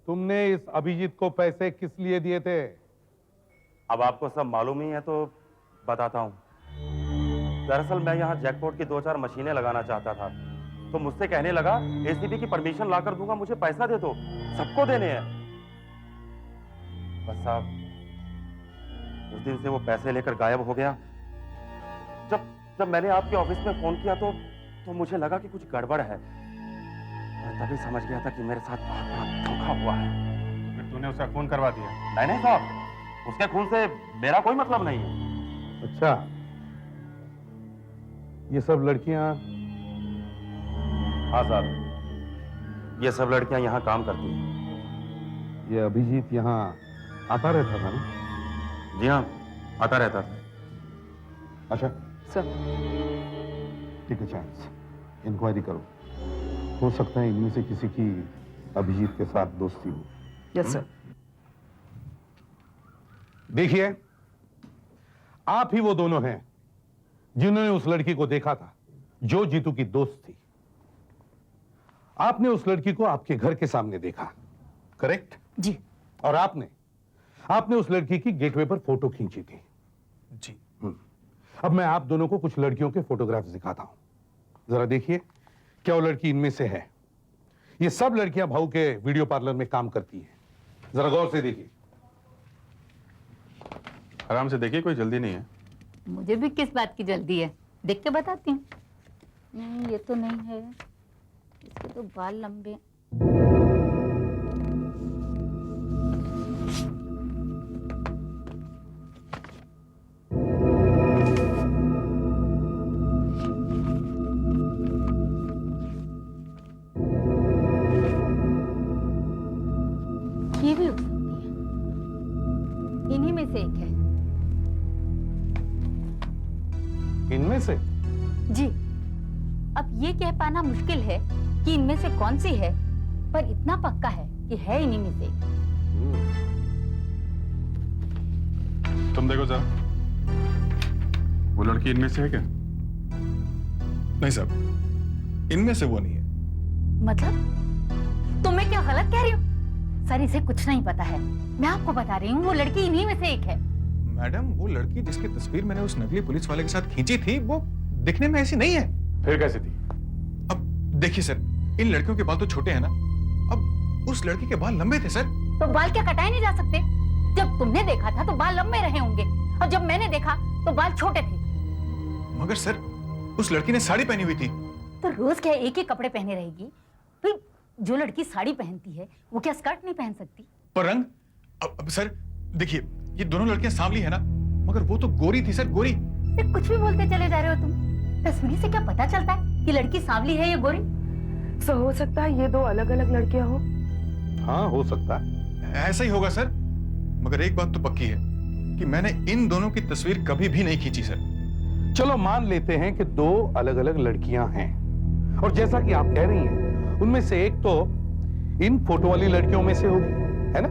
तुमने इस अभिजीत को पैसे किस लिए दिए थे?
अब आपको सब मालूम ही है तो बताता हूँ। दरअसल मैं यहाँ जैकपॉट की 2-4 मशीनें लगाना चाहता था, तो मुझसे कहने लगा एसीबी की परमिशन लाकर दूंगा, मुझे पैसा दे दो, सबको देने हैं। बस साहब, उस दिन से वो पैसे लेकर गायब हो गया। जब मैंने आपके ऑफिस में फोन किया तो मुझे लगा कि कुछ गड़बड़ है। मैं तभी समझ गया था कि मेरे साथ बहुत बड़ा धोखा हुआ है।
तो फिर तूने उसका खून करवा दिया?
नहीं साहब, उसके खून से मेरा कोई मतलब नहीं है।
अच्छा, ये सब लड़कियां?
हाँ साहब, ये सब लड़कियां यहाँ काम करती हैं।
ये अभिजीत यहाँ आता रहता था ना?
जी हाँ, आता रहता था।
अच्छा
sir,
take a chance, inquiry करो। हो सकता है इनमें से किसी की अभिजीत के साथ दोस्ती हो।
Yes sir.
देखिए, आप ही वो दोनों हैं जिन्होंने उस लड़की को देखा था जो जीतू की दोस्त थी। आपने उस लड़की को आपके घर के सामने देखा, करेक्ट?
जी।
और आपने उस लड़की की गेटवे पर फोटो खींची थी।
जी।
अब मैं आप दोनों को कुछ लड़कियों के फोटोग्राफ्स दिखाता हूं। जरा देखिए, क्या वो लड़की इनमें से है? ये सब लड़कियां भाऊ के वीडियो पार्लर में काम करती हैं। जरा गौर से देखिए।
आराम से देखिए, कोई जल्दी नहीं है।
मुझे भी किस बात की जल्दी है, देख के बताती हूँ। नहीं, ये तो नहीं है, इसके तो बाल लंबे। ये भी हो सकती है, इन्हीं में से एक है।
इनमें से?
जी। अब ये कह पाना मुश्किल है कि इनमें से कौन सी है, पर इतना पक्का है कि है इन्हीं में से।
तुम देखो जरा, वो लड़की इनमें से है क्या?
नहीं साहब, इनमें से वो नहीं है।
मतलब तुम्हें क्या गलत कह रही हो? सर, इसे कुछ नहीं पता है। मैं आपको बता रही हूँ, वो लड़की इन्हीं में से एक है।
मैडम, वो लड़की जिसकी तस्वीर मैंने उस नकली पुलिस वाले के साथ खींची थी, वो दिखने में ऐसी नहीं है।
फिर कैसी थी?
अब देखिए सर, इन लड़कियों के बाल तो छोटे हैं ना, अब उस लड़की के बाल लंबे थे सर।
तो बाल क्या कटाए नहीं जा सकते? जब तुमने देखा था तो बाल लंबे रहे होंगे, और जब मैंने देखा तो बाल छोटे थे।
मगर सर, उस लड़की ने साड़ी पहनी हुई थी।
तो रोज क्या एक ही कपड़े पहने रहेगी? भाई, जो लड़की साड़ी पहनती है वो क्या स्कर्ट नहीं पहन सकती?
पर रंग, अब सर देखिए, ये दोनों लड़कियां सांवली है ना, मगर वो तो गोरी थी सर, गोरी।
कुछ भी बोलते चले जा रहे हो तुम। तस्वीर से क्या पता चलता है कि लड़की सांवली है या गोरी?
सर, हो सकता है ये दो अलग अलग लड़कियां हो।
हाँ, हो सकता है।
ऐसा ही होगा सर, मगर एक बात तो पक्की है कि मैंने इन दोनों की तस्वीर कभी भी नहीं खींची सर।
चलो मान लेते हैं कि दो अलग अलग लड़कियां हैं, और जैसा कि आप कह रही हैं, उनमें से एक तो इन फोटो वाली लड़कियों में से होगी, है ना?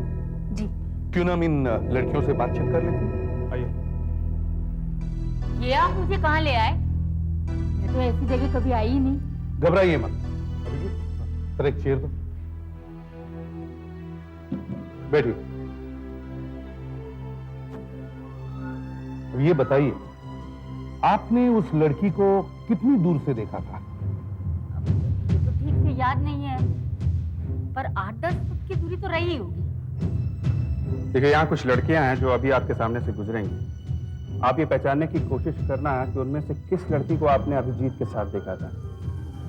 जी।
क्यों ना हम इन लड़कियों से बातचीत कर लेते हैं?
आइए।
ये आप मुझे कहाँ ले आए? मैं तो ऐसी जगह कभी आई ही नहीं।
घबराइए मत। सर, एक चेयर दो, बैठिए। अब ये बताइए, आपने उस लड़की को कितनी दूर से देखा था?
मुझे तो ठीक से याद नहीं है, पर 8-10 फुट की दूरी तो रही होगी।
देखिए, यहाँ कुछ लड़कियां हैं जो अभी आपके सामने से गुजरेंगी। आप ये पहचानने की कोशिश करना कि उनमें से किस लड़की को आपने अभिजीत के साथ देखा था।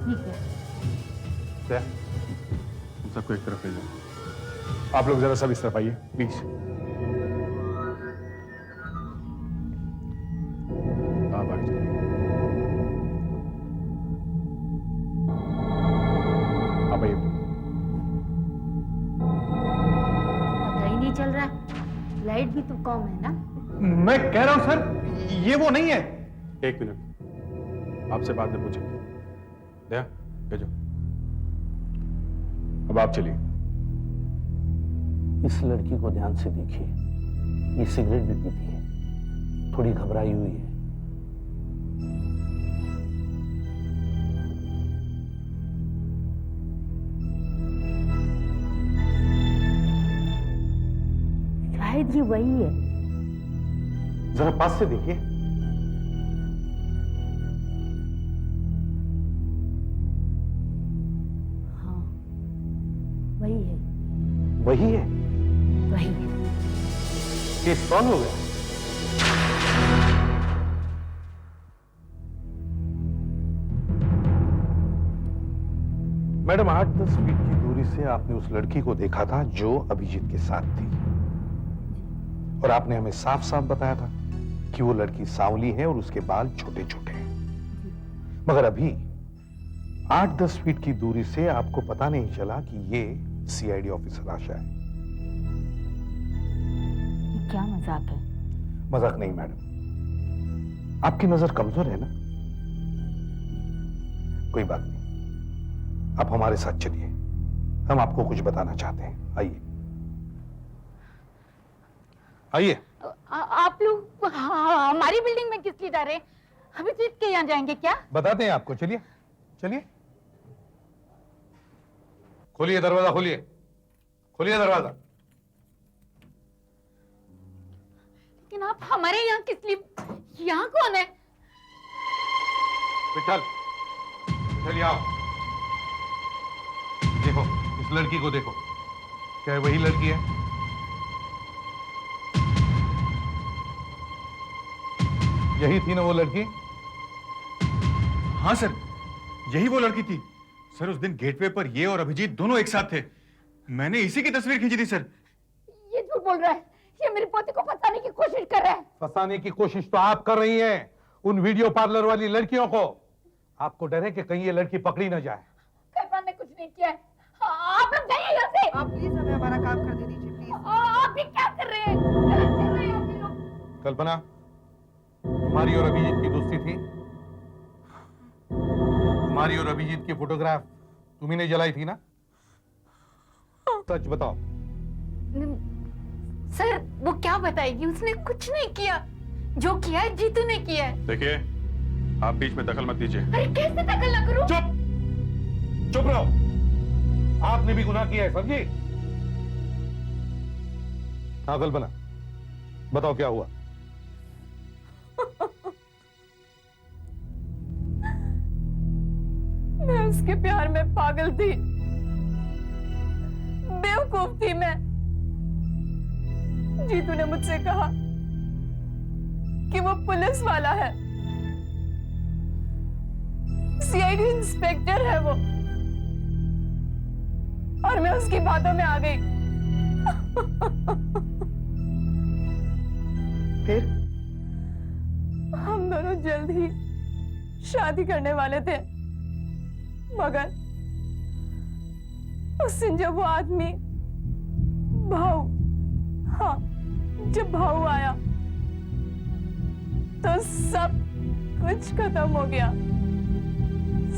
ठीक है।
क्या तुम सबको एक तरफ ले जाओ।
आप लोग जरा सब इस तरफ आइए प्लीज। आप आगे चलिए। आप आइए।
पता ही नहीं चल रहा, लाइट भी तो कम है ना।
मैं कह रहा हूं सर, ये वो नहीं है।
एक मिनट, आपसे बाद में पूछेंगे। दया भेजो।
अब आप चलिए।
इस लड़की को ध्यान से देखिए, ये सिगरेट भी पीती है, थोड़ी घबराई हुई है।
शायद ये वही है।
जरा पास से देखिए।
हाँ, वही है।
वही है।
वही है।
केस सॉल्व हो गया। मैडम, 8-10 फीट की दूरी से आपने उस लड़की को देखा था जो अभिजीत के साथ थी, और आपने हमें साफ साफ बताया था कि वो लड़की सांवली है और उसके बाल छोटे छोटे हैं। मगर अभी 8-10 फीट की दूरी से आपको पता नहीं चला कि ये सीआईडी ऑफिसर आशा है।
ये क्या मजाक है?
मजाक नहीं मैडम, आपकी नजर कमजोर है ना। कोई बात नहीं, आप हमारे साथ चलिए, हम आपको कुछ बताना चाहते हैं। आइए आइए।
आप लोग हमारी बिल्डिंग में किस लिए जा रहे हैं? अभिजीत के यहाँ जाएंगे क्या?
बताते हैं आपको, चलिए चलिए। खोलिए दरवाजा, खोलिए खोलिए दरवाजा।
लेकिन आप हमारे यहाँ किस लिए? यहाँ कौन है?
विठल, विठल आओ। देखो, इस लड़की को देखो, क्या वही लड़की है? यही थी ना वो लड़की?
हाँ सर, यही वो लड़की थी। सर उस दिन गेटवे पर ये और अभिजीत दोनों एक साथ थे। मैंने इसी की तस्वीर खींची थी सर।
ये झूठ बोल रहा है, ये मेरे पोते को फंसाने की कोशिश कर रहा है।
फंसाने की कोशिश तो आप कर रही हैं उन वीडियो पार्लर वाली लड़कियों को। आपको डर है कि कहीं ये लड़की पकड़ी ना जाए।
कल्पना ने कुछ नहीं किया है। आप लोग जाइए यहाँ से।
आप प्लीज हमें हमारा काम करने दीजिए प्लीज।
आप भी क्या कर रहे हैं? गलत कर रहे हैं आप ये लोग।
कल्पना, तुम्हारी और अभिजीत की दोस्ती थी? तुम्हारी और अभिजीत की फोटोग्राफ तुम्ही ने जलाई थी ना? सच बताओ।
सर वो क्या बताएगी? उसने कुछ नहीं किया, जो किया है जीतू ने किया है।
देखिए, आप बीच में दखल मत दीजिए।
अरे कैसे दखल ना करूं?
चुप चुप रहो, आपने भी गुनाह किया है, समझी? हाँ कल्पना, बताओ क्या हुआ?
मैं उसके प्यार में पागल थी, बेवकूफ थी मैं। जीतू ने मुझसे कहा कि वो पुलिस वाला है, सीआईडी इंस्पेक्टर है वो, और मैं उसकी बातों में आ गई।
फिर
हम दोनों जल्द ही शादी करने वाले थे, मगर उस दिन जब वो आदमी भाऊ, हाँ जब भाऊ आया तो सब कुछ खत्म हो गया,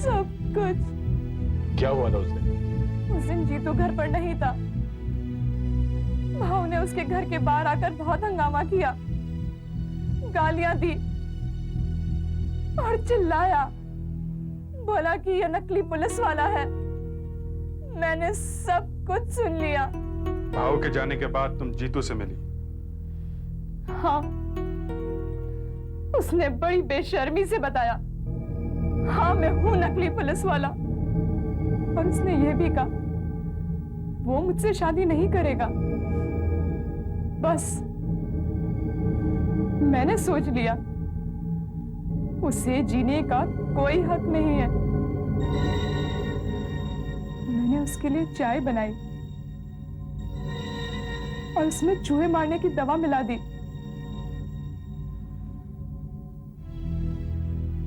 सब कुछ।
क्या हुआ था उस दिन?
उस दिन जीतू घर पर नहीं था। भाऊ ने उसके घर के बाहर आकर बहुत हंगामा किया, गालियां दी और चिल्लाया, बोला कि यह नकली पुलिस वाला है। मैंने सब कुछ सुन लिया।
भाव के जाने के बाद तुम जीतू से मिली?
हाँ, उसने बड़ी बेशर्मी से बताया, हाँ मैं हूं नकली पुलिस वाला, और उसने यह भी कहा वो मुझसे शादी नहीं करेगा। बस मैंने सोच लिया उसे जीने का कोई हक नहीं है। मैंने उसके लिए चाय बनाई और उसमें चूहे मारने की दवा मिला दी।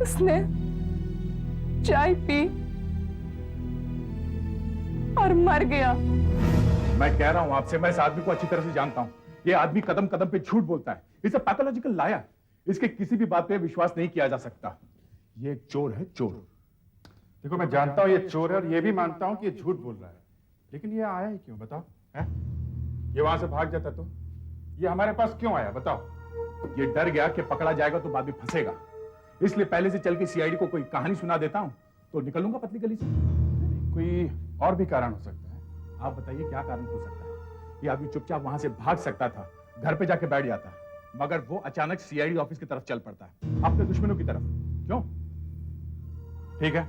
उसने चाय पी और मर गया।
मैं कह रहा हूं आपसे, मैं इस आदमी को अच्छी तरह से जानता हूं। ये आदमी कदम कदम पे झूठ बोलता है। इसे पैथोलॉजिकल लायर। इसके किसी भी बात पे विश्वास नहीं किया जा सकता। ये एक चोर है, चोर।
देखो, मैं जानता हूँ ये चोर है और ये भी मानता हूँ कि ये झूठ बोल रहा है, लेकिन ये आया ही क्यों बताओ? है? ये वहां से भाग जाता तो ये हमारे पास क्यों आया बताओ?
ये डर गया कि पकड़ा जाएगा तो बाद में फंसेगा, इसलिए पहले से चल के सीआईडी को कोई कहानी सुना देता हूं तो निकलूंगा पतली गली से।
कोई और भी कारण हो सकता है।
आप बताइए क्या कारण हो सकता है? ये आदमी चुपचाप वहां से भाग सकता था, घर पे जाके बैठ जाता, मगर वो अचानक सीआईडी ऑफिस की तरफ चल पड़ता है, अपने दुश्मनों की तरफ। क्यों?
ठीक है,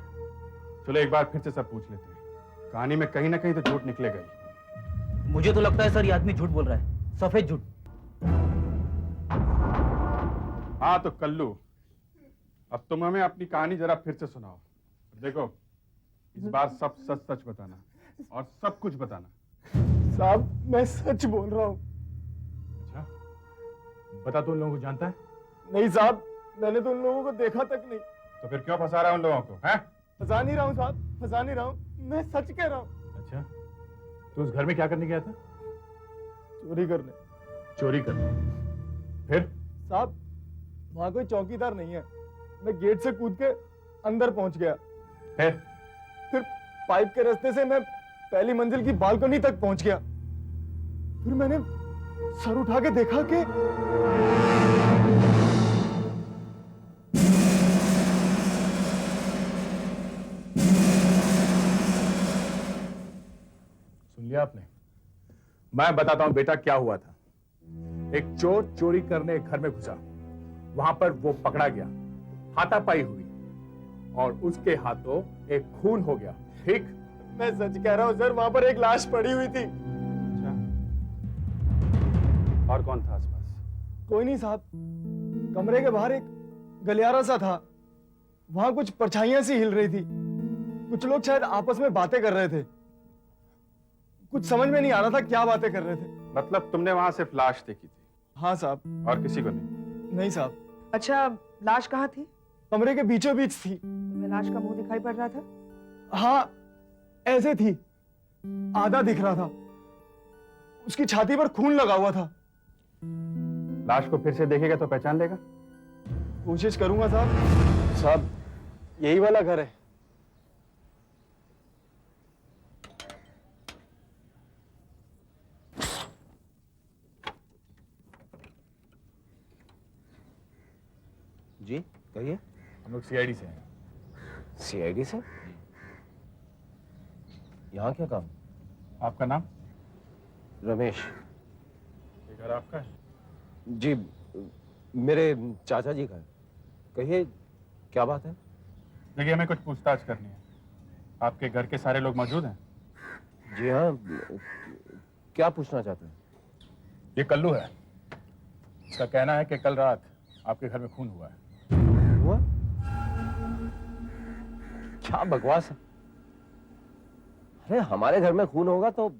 चलो एक बार फिर से सब पूछ लेते हैं। कहानी में कहीं ना कहीं तो झूठ निकलेगा ही।
मुझे तो लगता है सर ये आदमी झूठ बोल रहा है, सफेद झूठ।
हाँ तो कल्लू, अब तुम हमें अपनी कहानी जरा फिर से सुनाओ। देखो, इस बार सब सच सच बताना और सब कुछ बताना।
साहब, मैं सच बोल रहा हूँ।
अच्छा, बता तो उन लोगों को जानता है?
नहीं साहब, मैंने तो उन लोगों को देखा तक नहीं।
तो फिर क्यों फंसा रहा है उन लोगों को? हैं?
फंसा नहीं रहा हूँ साहब, फंसा नहीं रहा हूँ, मैं सच कह रहा हूँ।
अच्छा, तो उस घर में क्या करने गया था?
चोरी करने।
चोरी करने? फिर?
साहब, वहां कोई चौकीदार नहीं है, मैं गेट से कूद के अंदर पहुंच गया। फिर पाइप के रास्ते से मैं पहली मंजिल की बालकनी तक पहुंच गया। फिर मैंने सर उठा के देखा कि
सुन लिया आपने? मैं बताता हूं बेटा क्या हुआ था। एक चोर चोरी करने घर में घुसा, वहां पर वो पकड़ा गया, हाथापाई हुई और उसके हाथों एक खून हो गया। ठीक?
मैं सच कह रहा हूं सर, वहां पर एक लाश पड़ी हुई थी।
अच्छा, और कौन था आसपास?
कोई नहीं साहब, कमरे के बाहर एक गलियारा सा था, वहां कुछ परछाइयां सी हिल रही थी। कुछ लोग शायद आपस में बातें कर रहे थे, कुछ समझ में नहीं आ रहा था क्या बातें कर रहे थे।
मतलब तुमने वहां सिर्फ लाश देखी थी?
हाँ साहब।
और किसी को नहीं?
नहीं साहब।
अच्छा, लाश कहाँ थी?
कमरे के बीचों बीच थी।
तुम्हें लाश का मुंह दिखाई पड़ रहा था?
हाँ, ऐसे थी, आधा दिख रहा था, उसकी छाती पर खून लगा हुआ था।
लाश को फिर से देखेगा तो पहचान लेगा?
कोशिश करूंगा साहब। साहब, यही वाला घर है।
जी कहिए।
हम लोग सीआईडी से हैं।
सीआईडी से? यहाँ क्या काम?
आपका नाम?
रमेश।
ये घर आपका है?
जी, मेरे चाचा जी का है। कहिए, क्या बात है?
देखिए, हमें कुछ पूछताछ करनी है। आपके घर के सारे लोग मौजूद हैं?
जी हाँ, क्या पूछना चाहते हैं?
ये कल्लू है। इसका कहना है कि कल रात आपके घर में खून हुआ है।
हुआ? क्या बकवास है? अरे हमारे घर में खून होगा तो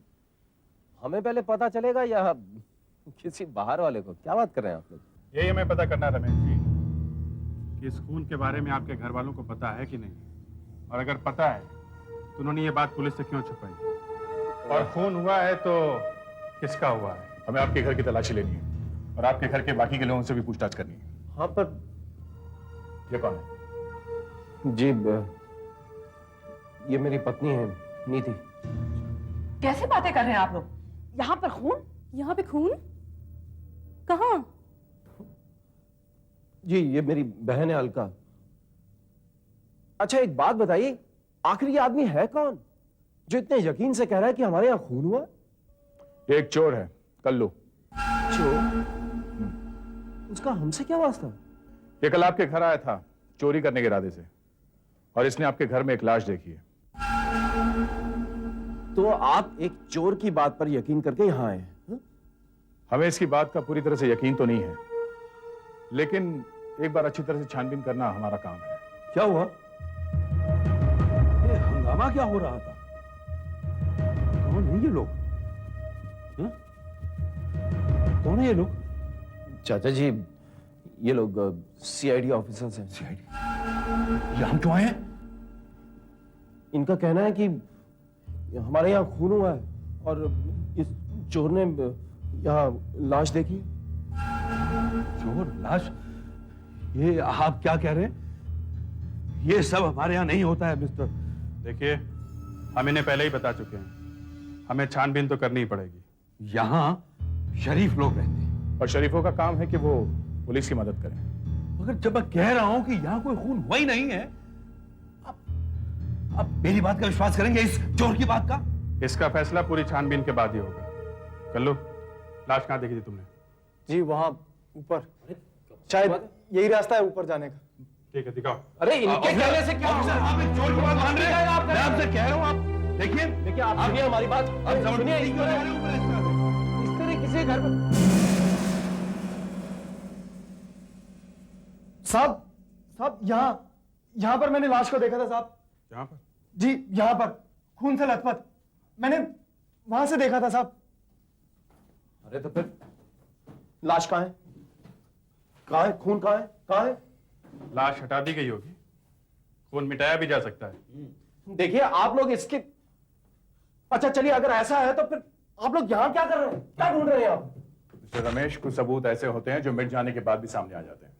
हमें पहले पता चलेगा या किसी बाहर वाले को? क्या बात कर रहे हैं आप लोग?
यही हमें पता करना है रमेश जी, कि इस खून के बारे में आपके घर वालों को पता है कि नहीं, और अगर पता है तो उन्होंने ये बात पुलिस से क्यों छुपाई, और खून हुआ है तो किसका हुआ है?
हमें आपके घर की तलाशी लेनी है और आपके घर के बाकी के लोगों से भी पूछताछ करनी है।
हाँ, पर
ये कौन है?
जी, ये मेरी पत्नी है, नीति।
कैसे बातें कर रहे हैं आप लोग? यहाँ पर खून?
यहाँ पे खून? कहाँ?
जी, ये मेरी बहन है अलका। अच्छा, एक बात बताइए, आखिर ये आदमी है कौन जो इतने यकीन से कह रहा है कि हमारे यहाँ खून हुआ?
ये एक चोर है, कल्लू।
चोर? उसका हमसे क्या वास्ता?
ये कल आपके घर आया था चोरी करने के इरादे से, और इसने आपके घर में एक लाश देखी है।
तो आप एक चोर की बात पर यकीन करके यहाँ आए हैं?
हमें इसकी बात का पूरी तरह से यकीन तो नहीं है, लेकिन एक बार अच्छी तरह से छानबीन करना हमारा काम है।
क्या हुआ?
ड्रामा क्या हो रहा था? कौन है ये लोग? हाँ? कौन है ये लोग?
चाचा जी, ये लोग सीआईडी ऑफिसर्स हैं।
सीआईडी? यहाँ क्यों आए हैं?
इनका कहना है कि हमारे यहाँ खून हुआ है और इस चोर ने यहाँ लाश देखी है।
चोर? लाश? ये आप क्या कह रहे हैं? ये सब हमारे यहाँ नहीं होता है मिस्टर।
देखिए, हम इन्हें पहले ही बता चुके हैं, हमें छानबीन तो करनी ही पड़ेगी।
यहाँ शरीफ लोग रहते हैं
और शरीफों का काम है कि वो पुलिस की मदद करें।
मगर जब मैं कह रहा हूं कि यहाँ कोई खून हुआ ही नहीं है, आप मेरी बात का विश्वास करेंगे इस चोर की बात का?
इसका फैसला पूरी छानबीन के बाद ही होगा। कल्लू, लाश कहाँ देखी थी तुमने?
जी वहां ऊपर, शायद यही रास्ता है ऊपर जाने का।
ठीक है, दिखाओ।
अरे इनके कहने से क्या?
आप इस चोर की बात मान रहे हैं? मैं आपसे कह रहा हूं, आप देखिए,
आप सुनिए हमारी बात।
आप
सुनिए, इस तरह किसी घर में
साहब यहाँ पर मैंने लाश को देखा था साहब।
यहाँ पर?
जी यहाँ पर खून से लथपथ, मैंने वहां से देखा था साहब।
अरे तो फिर लाश कहाँ है? कहाँ है खून? कहाँ है? कहाँ है?
लाश हटा दी गई होगी, खून मिटाया भी जा सकता है।
देखिए आप लोग इसके, अच्छा चलिए अगर ऐसा है तो फिर आप लोग यहाँ क्या कर रहे हैं? क्या ढूंढ रहे हैं आप?
मिस्टर रमेश, कुछ सबूत ऐसे होते हैं जो मिट जाने के बाद भी सामने आ जाते हैं।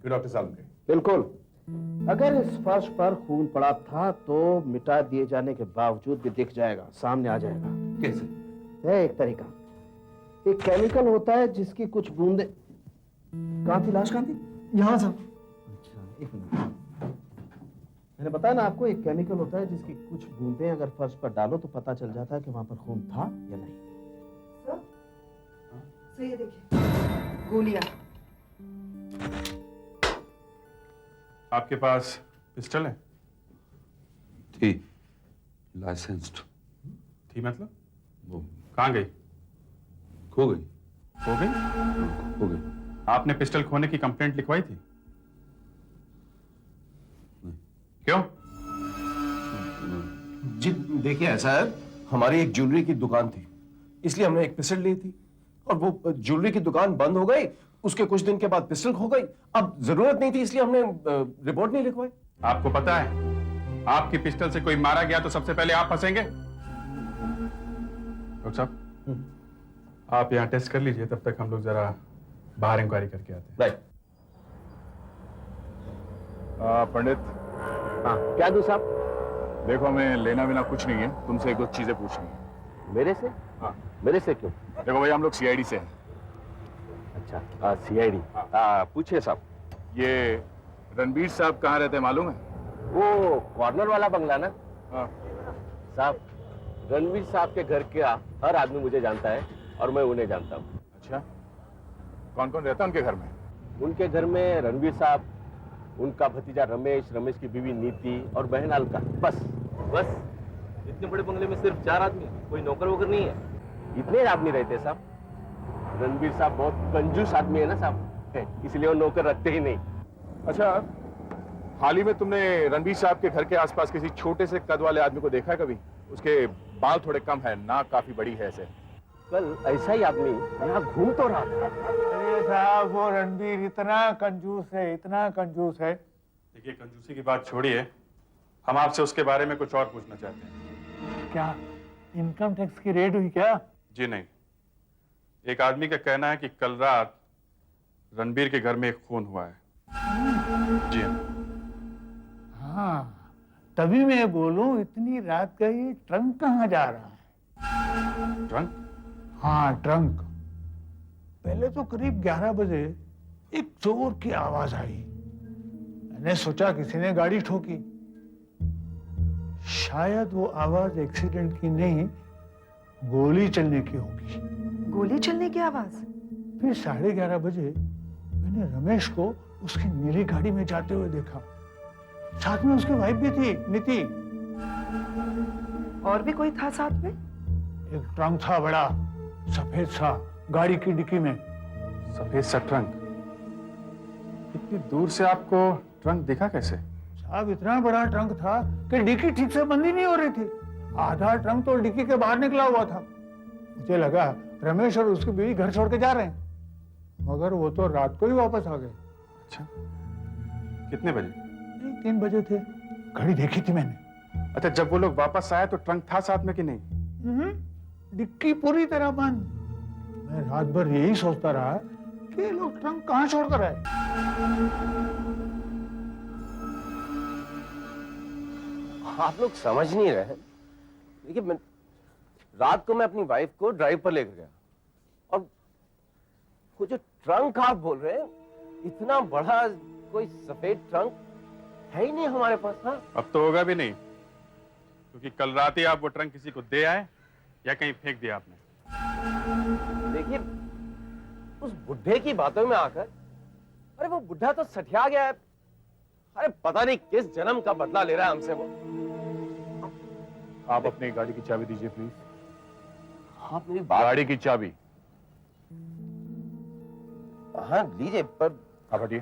डॉक्टर साहब के
बिल्कुल, अगर इस फर्श पर खून पड़ा था तो मिटा दिए जाने के बावजूद भी दिख जाएगा, सामने आ जाएगा।
कैसे?
है एक तरीका, एक केमिकल होता है जिसकी कुछ बूंदे। कहाँ थी लाश? कहाँ थी?
यहाँ साहब।
अच्छा एक मिनट, मैंने बताया ना आपको, एक केमिकल होता है जिसकी कुछ बूंदें अगर फर्श पर डालो तो पता चल जाता है कि वहां पर खून था या नहीं।
सही है, देखिए गोलियां।
आपके पास पिस्टल है?
थी, लाइसेंस्ड
थी मतलब?
वो
कहाँ गई?
खो गई।
खो गई?
खो गई।
आपने पिस्टल खोने की कंप्लेंट लिखवाई थी?
नहीं।
क्यों?
जी देखिए ऐसा है, हमारी एक ज्वेलरी की दुकान थी, इसलिए हमने एक पिस्टल ली थी और वो ज्वेलरी की दुकान बंद हो गई। उसके कुछ दिन के बाद पिस्टल खो गई। अब जरूरत नहीं थी इसलिए हमने रिपोर्ट नहीं लिखवाई।
आपको पता है, आपकी पिस्टल से कोई मारा गया तो सबसे पहले आप फंसेंगे। डॉक्टर साहब, आप यहाँ टेस्ट कर लीजिए, तब तक हम लोग जरा बाहर इंक्वायरी करके आते हैं।
राइट।
पंडित।
हाँ क्या दूं साहब?
देखो, हमें लेना देना कुछ नहीं है, तुमसे एक दो चीजें पूछनी है।
मेरे से?
हाँ।
मेरे से क्यों?
देखो भाई, हम लोग सीआईडी से हैं।
अच्छा सीआईडी, पूछिए साहब।
ये रणबीर साहब कहाँ रहते हैं मालूम है?
वो कॉर्नर वाला बंगला ना?
हाँ।
साहब, रणवीर साहब के घर का हर आदमी मुझे जानता है और मैं उन्हें जानता हूँ।
अच्छा, कौन कौन रहता है उनके घर में?
उनके घर में रणवीर साहब, उनका भतीजा रमेश, रमेश की बीवी नीति और बहन अलका, बस।
बस? इतने बड़े बंगले में सिर्फ 4 आदमी, कोई नौकर वोकर नहीं है?
इतने आदमी रहते साहब। रणवीर साहब बहुत कंजूस आदमी है ना साहब, इसलिए वो नौकर रखते ही नहीं।
अच्छा, हाल ही में तुमने रणबीर साहब के घर के आसपास किसी छोटे से कद वाले आदमी को देखा है कभी? उसके बाल थोड़े कम है, नाक काफी बड़ी है ऐसे।
कल ऐसा ही आदमी यहाँ घूम तो रहा था।
अरे साहब, वो रणबीर इतना कंजूस है, इतना कंजूस है।
देखिए, कंजूसी की बात छोड़िए, हम आपसे उसके बारे में कुछ और पूछना चाहते हैं।
क्या इनकम टैक्स की रेड हुई क्या?
जी नहीं, एक आदमी का कहना है कि कल रात रणबीर के घर में एक खून हुआ है। जी
हाँ, तभी मैं बोलूं इतनी रात का ये ट्रंक कहाँ जा रहा है?
ट्रंक?
हाँ ट्रंक। पहले तो करीब 11 बजे एक जोर की आवाज आई। मैंने सोचा किसी ने गाड़ी ठोकी। शायद वो आवाज एक्सीडेंट की नहीं, गोली चलने की होगी।
गोली चलने की आवाज?
फिर 11:30 बजे मैंने रमेश को उसकी नीली गाड़ी में जाते हुए देखा। साथ में उसकी वाइफ भी थी, नीति।
और भी कोई था साथ में?
एक ट्रंक था बड़ा, सफेद सा, गाड़ी की डिक्की में।
सफेद सा ट्रंक? इतनी दूर से आपको ट्रंक दिखा कैसे?
अब इतना बड़ा ट्रंक था कि डिक्की ठीक से बंद ही नहीं हो रही थी। आधा ट्रंक तो डिक्की के बाहर निकला हुआ था। मुझे लगा रमेश और उसकी बीवी घर छोड़ के जा रहे हैं, मगर वो तो रात को ही वापस आ गए।
अच्छा, कितने बजे?
3 बजे थे, घड़ी देखी थी मैंने।
अच्छा, जब वो लोग वापस आए तो ट्रंक था साथ में कि नहीं?
डिक्की पूरी तरह बंद। मैं रात भर यही सोचता रहा कि ये लोग ट्रंक कहां छोड़कर आए।
आप लोग समझ नहीं रहे। देखिए, रात को मैं अपनी वाइफ को ड्राइव पर लेकर गया और वो जो ट्रंक आप बोल रहे हैं, इतना बड़ा कोई सफेद ट्रंक है ही नहीं हमारे पास। हाँ,
अब तो होगा भी नहीं, क्योंकि कल रात ही आप वो ट्रंक किसी को दे आए या कहीं फेंक दिया आपने।
देखिए, उस बुढ़े की बातों में आकर, अरे वो बुढ़ा तो सठिया गया है। अरे पता नहीं किस जन्म का बदला ले रहा है हमसे वो।
आप अपनी गाड़ी की चाबी दीजिए प्लीज।
आप मेरी बात,
गाड़ी की चाबी।
हाँ लीजिए, पर
आप हटिए।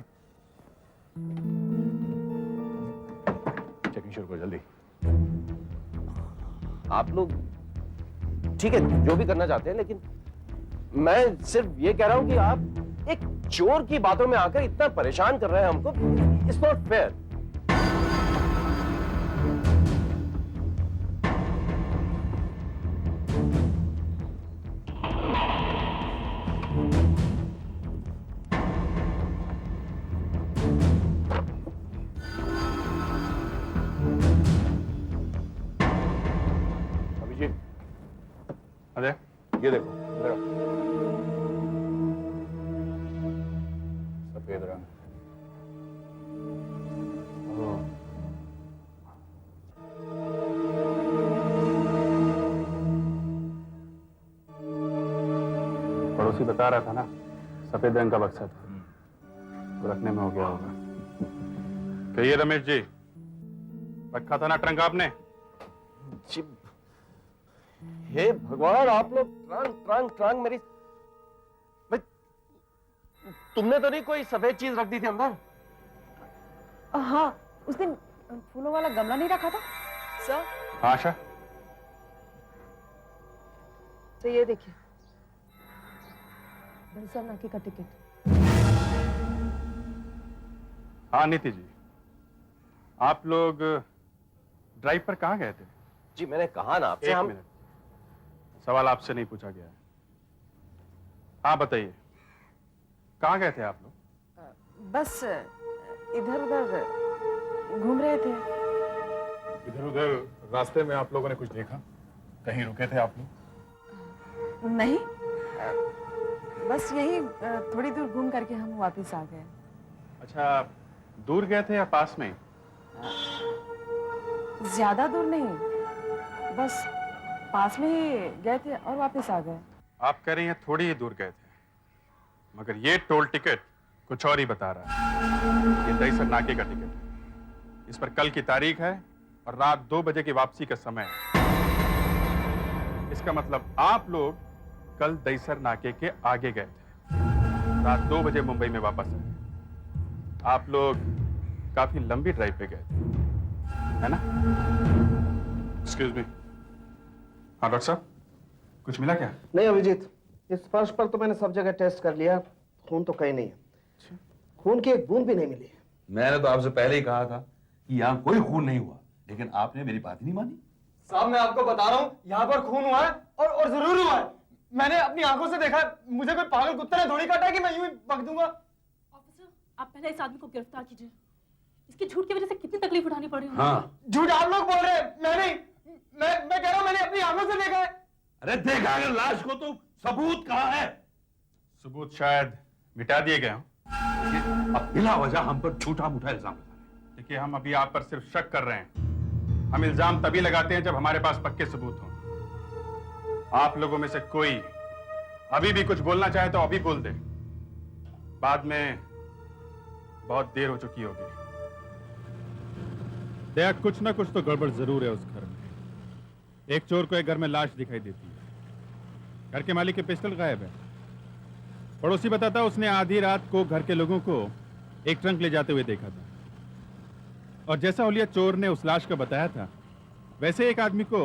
चेकिंग शुरू करो जल्दी।
आप लोग ठीक है जो भी करना चाहते हैं, लेकिन मैं सिर्फ ये कह रहा हूं कि आप एक चोर की बातों में आकर इतना परेशान कर रहे हैं हमको। It's not fair.
अभिजीत,
अरे
ये देखो, इधर आओ। सफेद रंग।
पड़ोसी बता रहा था ना, सफेद रंग का बक्सा था, तो रखने में हो गया होगा। कहिए रमेश जी, रखा था ना ट्रंक आपने?
जी, हे भगवान, आप लोग ट्रंक ट्रंक ट्रंक मेरी भाई, तुमने तो नहीं कोई सफेद चीज रख दी थी अंदर?
हाँ, उस दिन फूलों वाला गमला नहीं रखा था सर?
हाँ आशा,
तो ये देखिए, दरअसल नाके का टिकट।
हाँ नीति जी, आप लोग ड्राइव पर कहाँ गए थे?
जी मैंने कहा ना आपसे,
एक
हम
मिनट, सवाल आपसे नहीं पूछा गया है। हाँ बताइए, कहाँ गए थे आप लोग?
बस इधर उधर घूम रहे थे।
इधर उधर रास्ते में आप लोगों ने कुछ देखा? कहीं रुके थे आप लोग?
नहीं, बस यही थोड़ी दूर घूम करके हम वापस आ गए।
अच्छा, दूर गए थे या पास में?
ज्यादा दूर नहीं, बस पास में ही गए थे और वापस आ गए।
आप कह रही हैं थोड़ी ही दूर गए थे, मगर ये टोल टिकट कुछ और ही बता रहा है। ये दहीसर नाके का टिकट है, इस पर कल की तारीख है और रात 2 बजे की वापसी का समय है। इसका मतलब आप लोग कल दहीसर नाके के आगे गए थे, रात 2 बजे मुंबई में वापस आए। आप लोग काफी लंबी ड्राइव पे गए थे, है ना? Excuse me. हाँ डॉक्टर साहब, कुछ मिला क्या?
नहीं अभिजीत, इस फर्श पर तो मैंने सब जगह टेस्ट कर लिया, खून तो कहीं नहीं है। खून की एक बूंद भी नहीं मिली है।
मैंने तो आपसे पहले ही कहा था कि यहाँ कोई खून नहीं हुआ, लेकिन आपने मेरी बात ही नहीं मानी।
साहब मैं आपको बता रहा हूँ, यहाँ पर खून हुआ है और जरूर हुआ है। मैंने अपनी आंखों से देखा है। मुझे कोई पागल कुत्ते ने थोड़ी काटा है कि मैं यूं ही बक दूंगा।
ऑफिसर, आप पहले इस आदमी को गिरफ्तार कीजिए। इसकी झूठ की वजह से कितनी तकलीफ उठानी पड़ रही है।
हाँ।
झूठ आप लोग बोल रहे हैं, मैं नहीं। मैं कह रहा हूँ मैंने अपनी आंखों से देखा है।
अरे देखा अगर लाश को तो सबूत कहाँ है?
सबूत शायद मिटा दिए गए हों।
अब बिना वजह हम पर झूठा मूठा इल्जाम लगा रहे हैं।
देखिए, हम अभी आप पर सिर्फ शक कर रहे हैं। हम इल्जाम तभी लगाते हैं जब हमारे पास पक्के सबूत हों। आप लोगों में से कोई अभी भी कुछ बोलना चाहे तो अभी बोल दे, बाद में बहुत देर हो चुकी होगी। दया, कुछ ना कुछ तो गड़बड़ जरूर है उस घर में। एक चोर को एक घर में लाश दिखाई देती है, घर के मालिक के पिस्टल गायब है। पड़ोसी बताता उसने आधी रात को घर के लोगों को एक ट्रंक ले जाते हुए देखा था,
और जैसा हुलिया चोर ने उस लाश का बताया था, वैसे एक आदमी को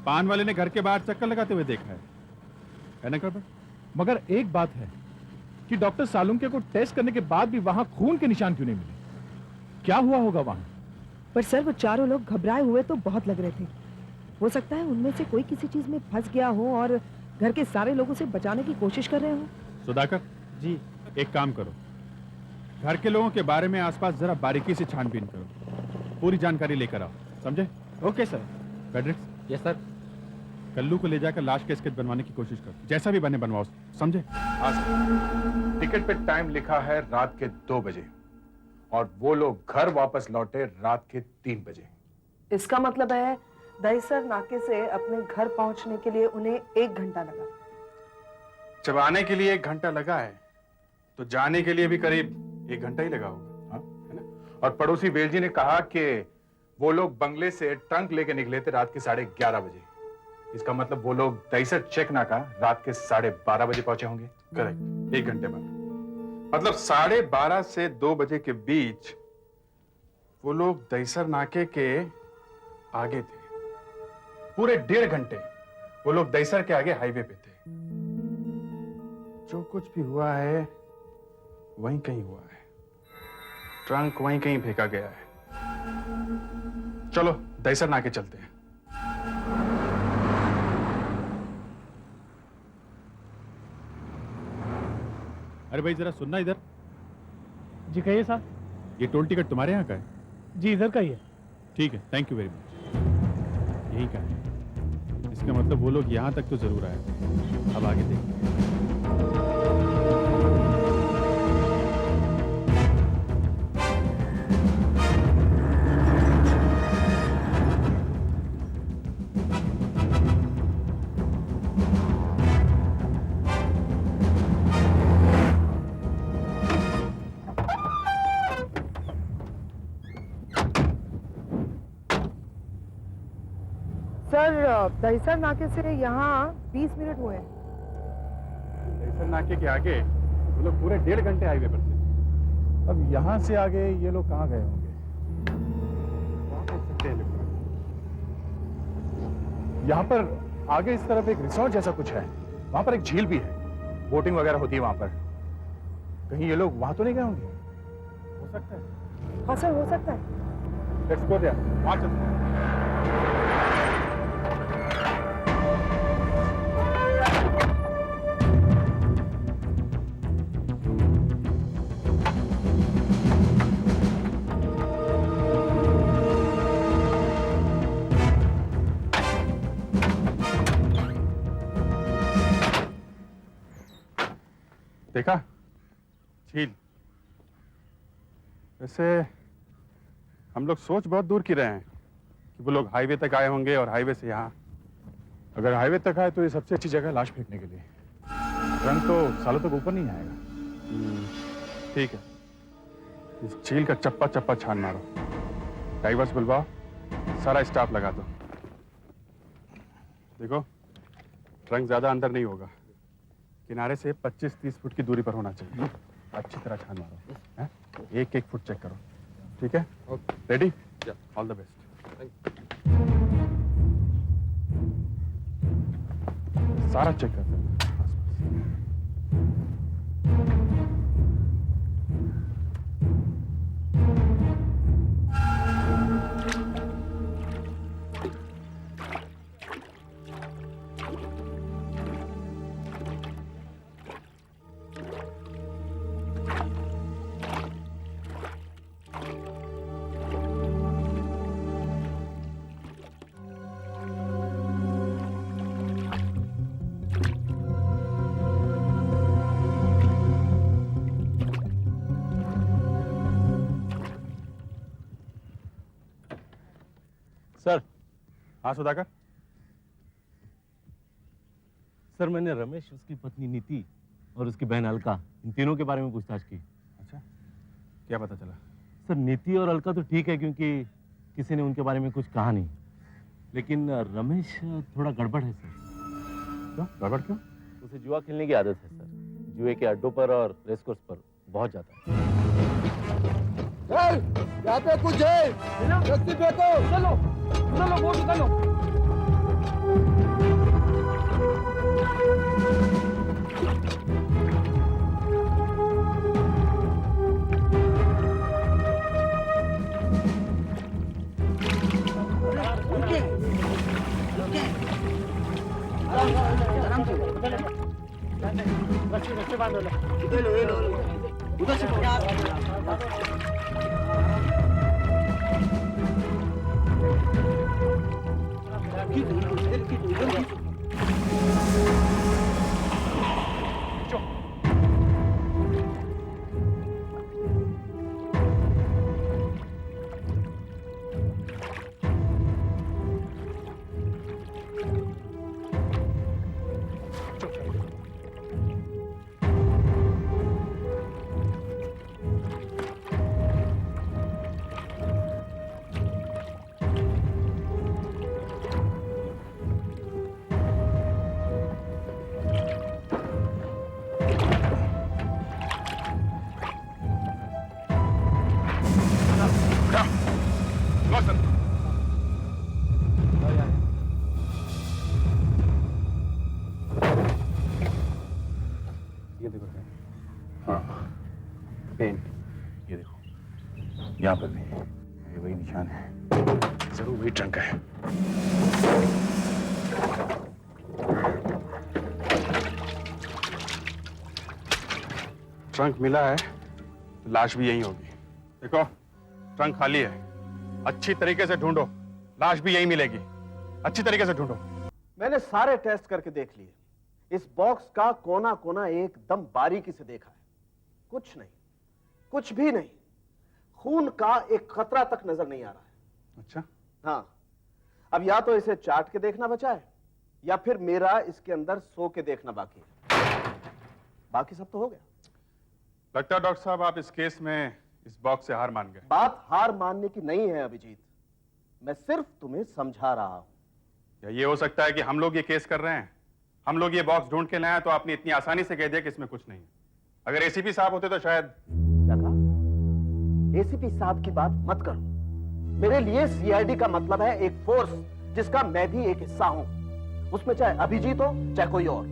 पान वाले ने घर के बाहर चक्कर लगाते हुए देखा है ना गड़बड़?
मगर एक बात है कि डॉक्टर सालुंके को टेस्ट करने के बाद भी वहां खून के निशान क्यों नहीं मिले? क्या हुआ होगा वहां?
पर सर वो चारों लोग घबराए हुए तो बहुत लग रहे थे। हो सकता है उनमें से कोई किसी चीज में फंस गया हो और घर के सारे लोगों से बचाने की कोशिश कर रहे हो।
सुधाकर जी, एक काम करो, घर के लोगों के बारे में आसपास जरा बारीकी से छानबीन करो, पूरी जानकारी लेकर आओ, समझे? Okay sir. Fredericks?
Yes sir.
Kallu को ले जाकर लाश का स्केच बनवाने की कोशिश करो, जैसा भी बने बनवाओ, समझे?
हाँ सर। टिकट पे टाइम लिखा है रात के 2 बजे और वो लोग घर वापस लौटे रात के 3 बजे।
इसका मतलब है दहीसर नाके से अपने घर पहुंचने के लिए उन्हें 1 घंटा लगा।
जब आने के लिए 1 घंटा लगा है तो जाने के लिए भी करीब 1 घंटा ही लगा होगा, है ना?
और पड़ोसी वेलजी ने कहा कि वो लोग बंगले से ट्रंक लेके निकले थे रात के 11:30 बजे। इसका मतलब वो लोग दहीसर चेक नाका रात के 12:30 बजे पहुंचे होंगे।
करेक्ट, 1 घंटे बाद। मतलब 12:30 से 2 बजे के बीच वो लोग दहीसर नाके के आगे थे। पूरे 1.5 घंटे वो लोग दहीसर के आगे हाईवे पे थे। जो कुछ भी हुआ है वहीं कहीं हुआ है, ट्रंक वहीं कहीं फेंका गया है। चलो दहीसर नाके चलते हैं।
अरे भाई जरा सुनना इधर।
जी कहिए साहब।
ये टोल टिकट तुम्हारे यहाँ का है?
जी इधर का ही है।
ठीक है, थैंक यू वेरी मच। यही का है। इसका मतलब वो लोग यहाँ तक तो जरूर आए। अब आगे देखते हैं।
सर दहीसर नाके से यहाँ 20 मिनट हुए हैं।
दहीसर नाके के आगे वो लोग पूरे 1.5 घंटे हाईवे पर थे।
अब यहां से आगे ये लोग कहां गए होंगे?
वहां पहुंच सकते हैं लोग।
यहाँ पर आगे इस तरफ एक रिसोर्ट जैसा कुछ है, वहां पर एक झील भी है, बोटिंग वगैरह होती है वहां पर। कहीं ये लोग वहां तो नहीं गए होंगे?
हो सकता है।
हाँ सर, हो सकता है।
लेट्स गो देयर, वहां चलते हैं। देखा झील। वैसे हम लोग सोच बहुत दूर की रहे हैं कि वो लोग हाईवे तक आए होंगे और हाईवे से यहाँ।
अगर हाईवे तक आए तो ये सबसे अच्छी जगह है लाश फेंकने के लिए। ट्रंक तो सालों तक ऊपर नहीं आएगा।
ठीक है, इस झील का चप्पा चप्पा छान मारो, डाइवर्स बुलवाओ, सारा स्टाफ लगा दो। देखो ट्रंक ज्यादा अंदर नहीं होगा, किनारे से 25-30 फुट की दूरी पर होना चाहिए। अच्छी तरह छान मारो, हैं? 1-1 फुट चेक करो, ठीक है? रेडी? All the best. सारा चेक करते हैं।
सर।
हाँ सुधाकर।
सर मैंने रमेश, उसकी पत्नी नीति और उसकी बहन अलका, इन तीनों के बारे में पूछताछ की।
अच्छा, क्या पता चला?
सर नीति और अलका तो ठीक है क्योंकि किसी ने उनके बारे में कुछ कहा नहीं, लेकिन रमेश थोड़ा गड़बड़ है सर।
क्यों गड़बड़ क्यों?
उसे जुआ खेलने की आदत है सर, जुए के अड्डों पर और रेस कोर्स पर बहुत जाता है।
यहाँ पे कुछ है, रस्सी फेंको। चलो चलो बोट निकालो। रस्सी बांधो लो। उधर से
ये देखो, यहाँ पर भी ये वही निशान है, जरूर वही ट्रंक है।
ट्रंक मिला है तो लाश भी यहीं होगी। देखो ट्रंक खाली है, अच्छी तरीके से ढूंढो, लाश भी यहीं मिलेगी। अच्छी तरीके से ढूंढो।
मैंने सारे टेस्ट करके देख लिए, इस बॉक्स का कोना कोना एकदम बारीकी से देखा है, कुछ नहीं, कुछ भी नहीं, खून का एक खतरा तक नजर नहीं आ रहा है।
अच्छा,
हाँ, अब या तो इसे चाट के देखना बचा है या फिर मेरा इसके अंदर सो के देखना बाकी है। बाकी सब तो हो गया।
लगता है डॉक्टर साहब आप इस केस में इस बॉक्स से हार मान गए।
बात हार मानने की नहीं है अभिजीत, मैं सिर्फ तुम्हें समझा रहा हूं।
या ये हो सकता है कि हम लोग ये केस कर रहे हैं, हम लोग ये बॉक्स ढूंढ के लाए तो आपने इतनी आसानी से कह दिया कि इसमें कुछ नहीं है। अगर एसीपी साहब होते तो शायद।
क्या कहा? एसीपी साहब की बात मत करो। मेरे लिए सीआईडी का मतलब है एक फोर्स जिसका मैं भी एक हिस्सा हूं। उसमें चाहे अभिजीत हो चाहे कोई और,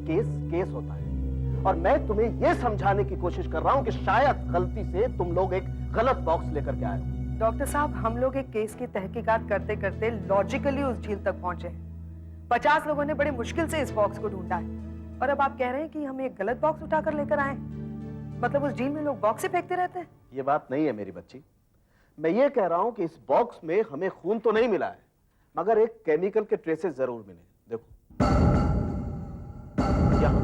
केस केस होता है। और मैं तुम्हें यह समझाने की कोशिश कर रहा हूं कि शायद गलती से तुम लोग एक गलत बॉक्स लेकर के आए हो।
डॉक्टर साहब, हम लोग एक केस की तहकीकात करते करते लॉजिकली उस झील तक पहुंचे हैं। 50 लोगों ने बड़े मुश्किल से इस बॉक्स को ढूंढा है और अब आप कह रहे हैं कि हम एक गलत बॉक्स उठाकर लेकर आए। मतलब उस झील में लोग बॉक्स ही फेंकते रहते हैं?
ये बात नहीं है मेरी बच्ची, मैं ये कह रहा हूं कि इस बॉक्स में हमें खून तो नहीं मिला है, मगर एक केमिकल के ट्रेसेस जरूर मिले। देखो यहां,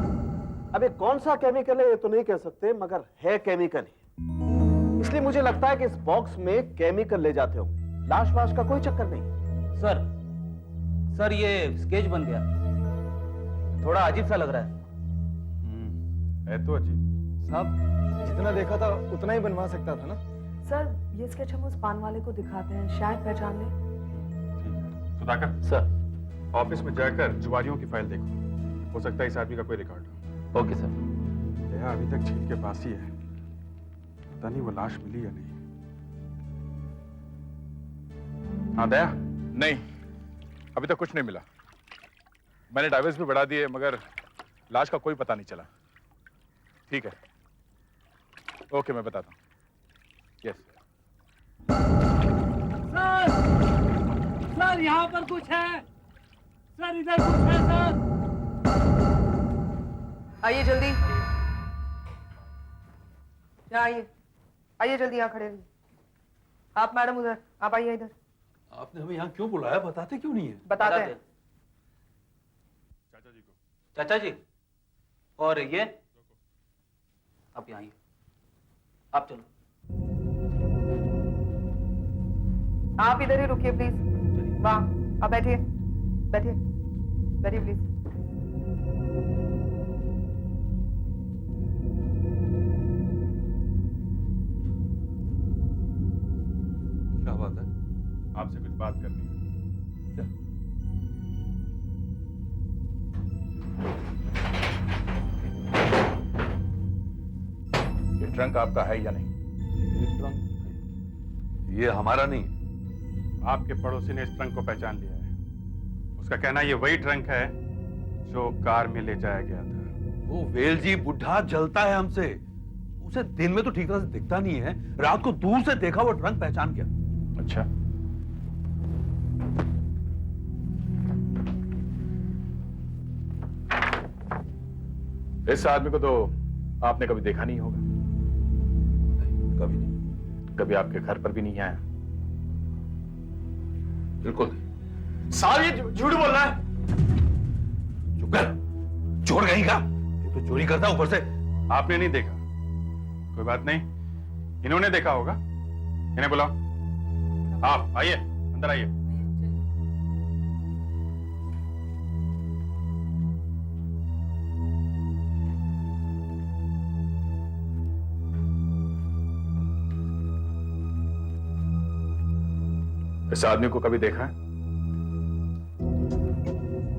अब ये कौन सा केमिकल है ये तो नहीं कह सकते, मगर है केमिकल ही। इसलिए मुझे लगता है कि इस बॉक्स में केमिकल ले जाते होंगे। लाश वाश का कोई चक्कर नहीं।
सर ये स्केच बन गया, थोड़ा अजीब सा लग रहा
है तो अजीब।
साहब जितना देखा था उतना ही बनवा सकता था ना।
सर ये स्केच हम उस पान वाले को दिखाते हैं, शायद पहचान ले।
सुधाकर
सर,
ऑफिस में जाकर जुआरियों की फाइल देखो, हो सकता है इस आदमी का कोई रिकॉर्ड हो।
Okay sir.
दया अभी तक झील के पास ही है, पता नहीं वो लाश मिली या नहीं। हाँ दया?
नहीं, अभी तक कुछ नहीं मिला। मैंने डाइवर्स भी बढ़ा दिए मगर लाश का कोई पता नहीं चला। ठीक है, ओके मैं बताता हूँ। यस
सर यहाँ पर कुछ है सर, इधर कुछ है सर।
आइए जल्दी, यहाँ आइए, आइए जल्दी, यहाँ खड़े रहिए। आप मैडम उधर, आप आइए इधर।
आपने हमें यहाँ क्यों बुलाया, बताते क्यों नहीं है?
बताते हैं।
चाचा जी को।
चाचा जी, और ये आप यहाँ आइए, आप चलो।
आप इधर ही रुकिए प्लीज। वहाँ आप बैठिए, बैठिए, बैठिए प्लीज।
क्या बात है?
आपसे कुछ बात करनी है।
क्या?
ये ट्रंक आपका है या नहीं?
ये ट्रंक ये हमारा नहीं है।
आपके पड़ोसी ने इस ट्रंक को पहचान लिया है। उसका कहना ये वही ट्रंक है जो कार में ले जाया गया था।
वो वेलजी बुढ़ा जलता है हमसे। उसे दिन में तो ठीक तरह से दिखता नहीं है, रात को दूर से देखा वो ट्रंक पहचान गया।
अच्छा,
इस आदमी को तो आपने कभी देखा नहीं होगा।
कभी नहीं।
कभी आपके घर पर भी नहीं आया।
बिल्कुल।
साहब ये झूठ बोल रहा है।
चुप कर, चोर कहीं का। ये तो चोरी करता ऊपर से।
आपने नहीं देखा, कोई बात नहीं, इन्होंने देखा होगा। इन्हें बुलाओ। आप आइए, अंदर आइए।
इस आदमी को कभी देखा है?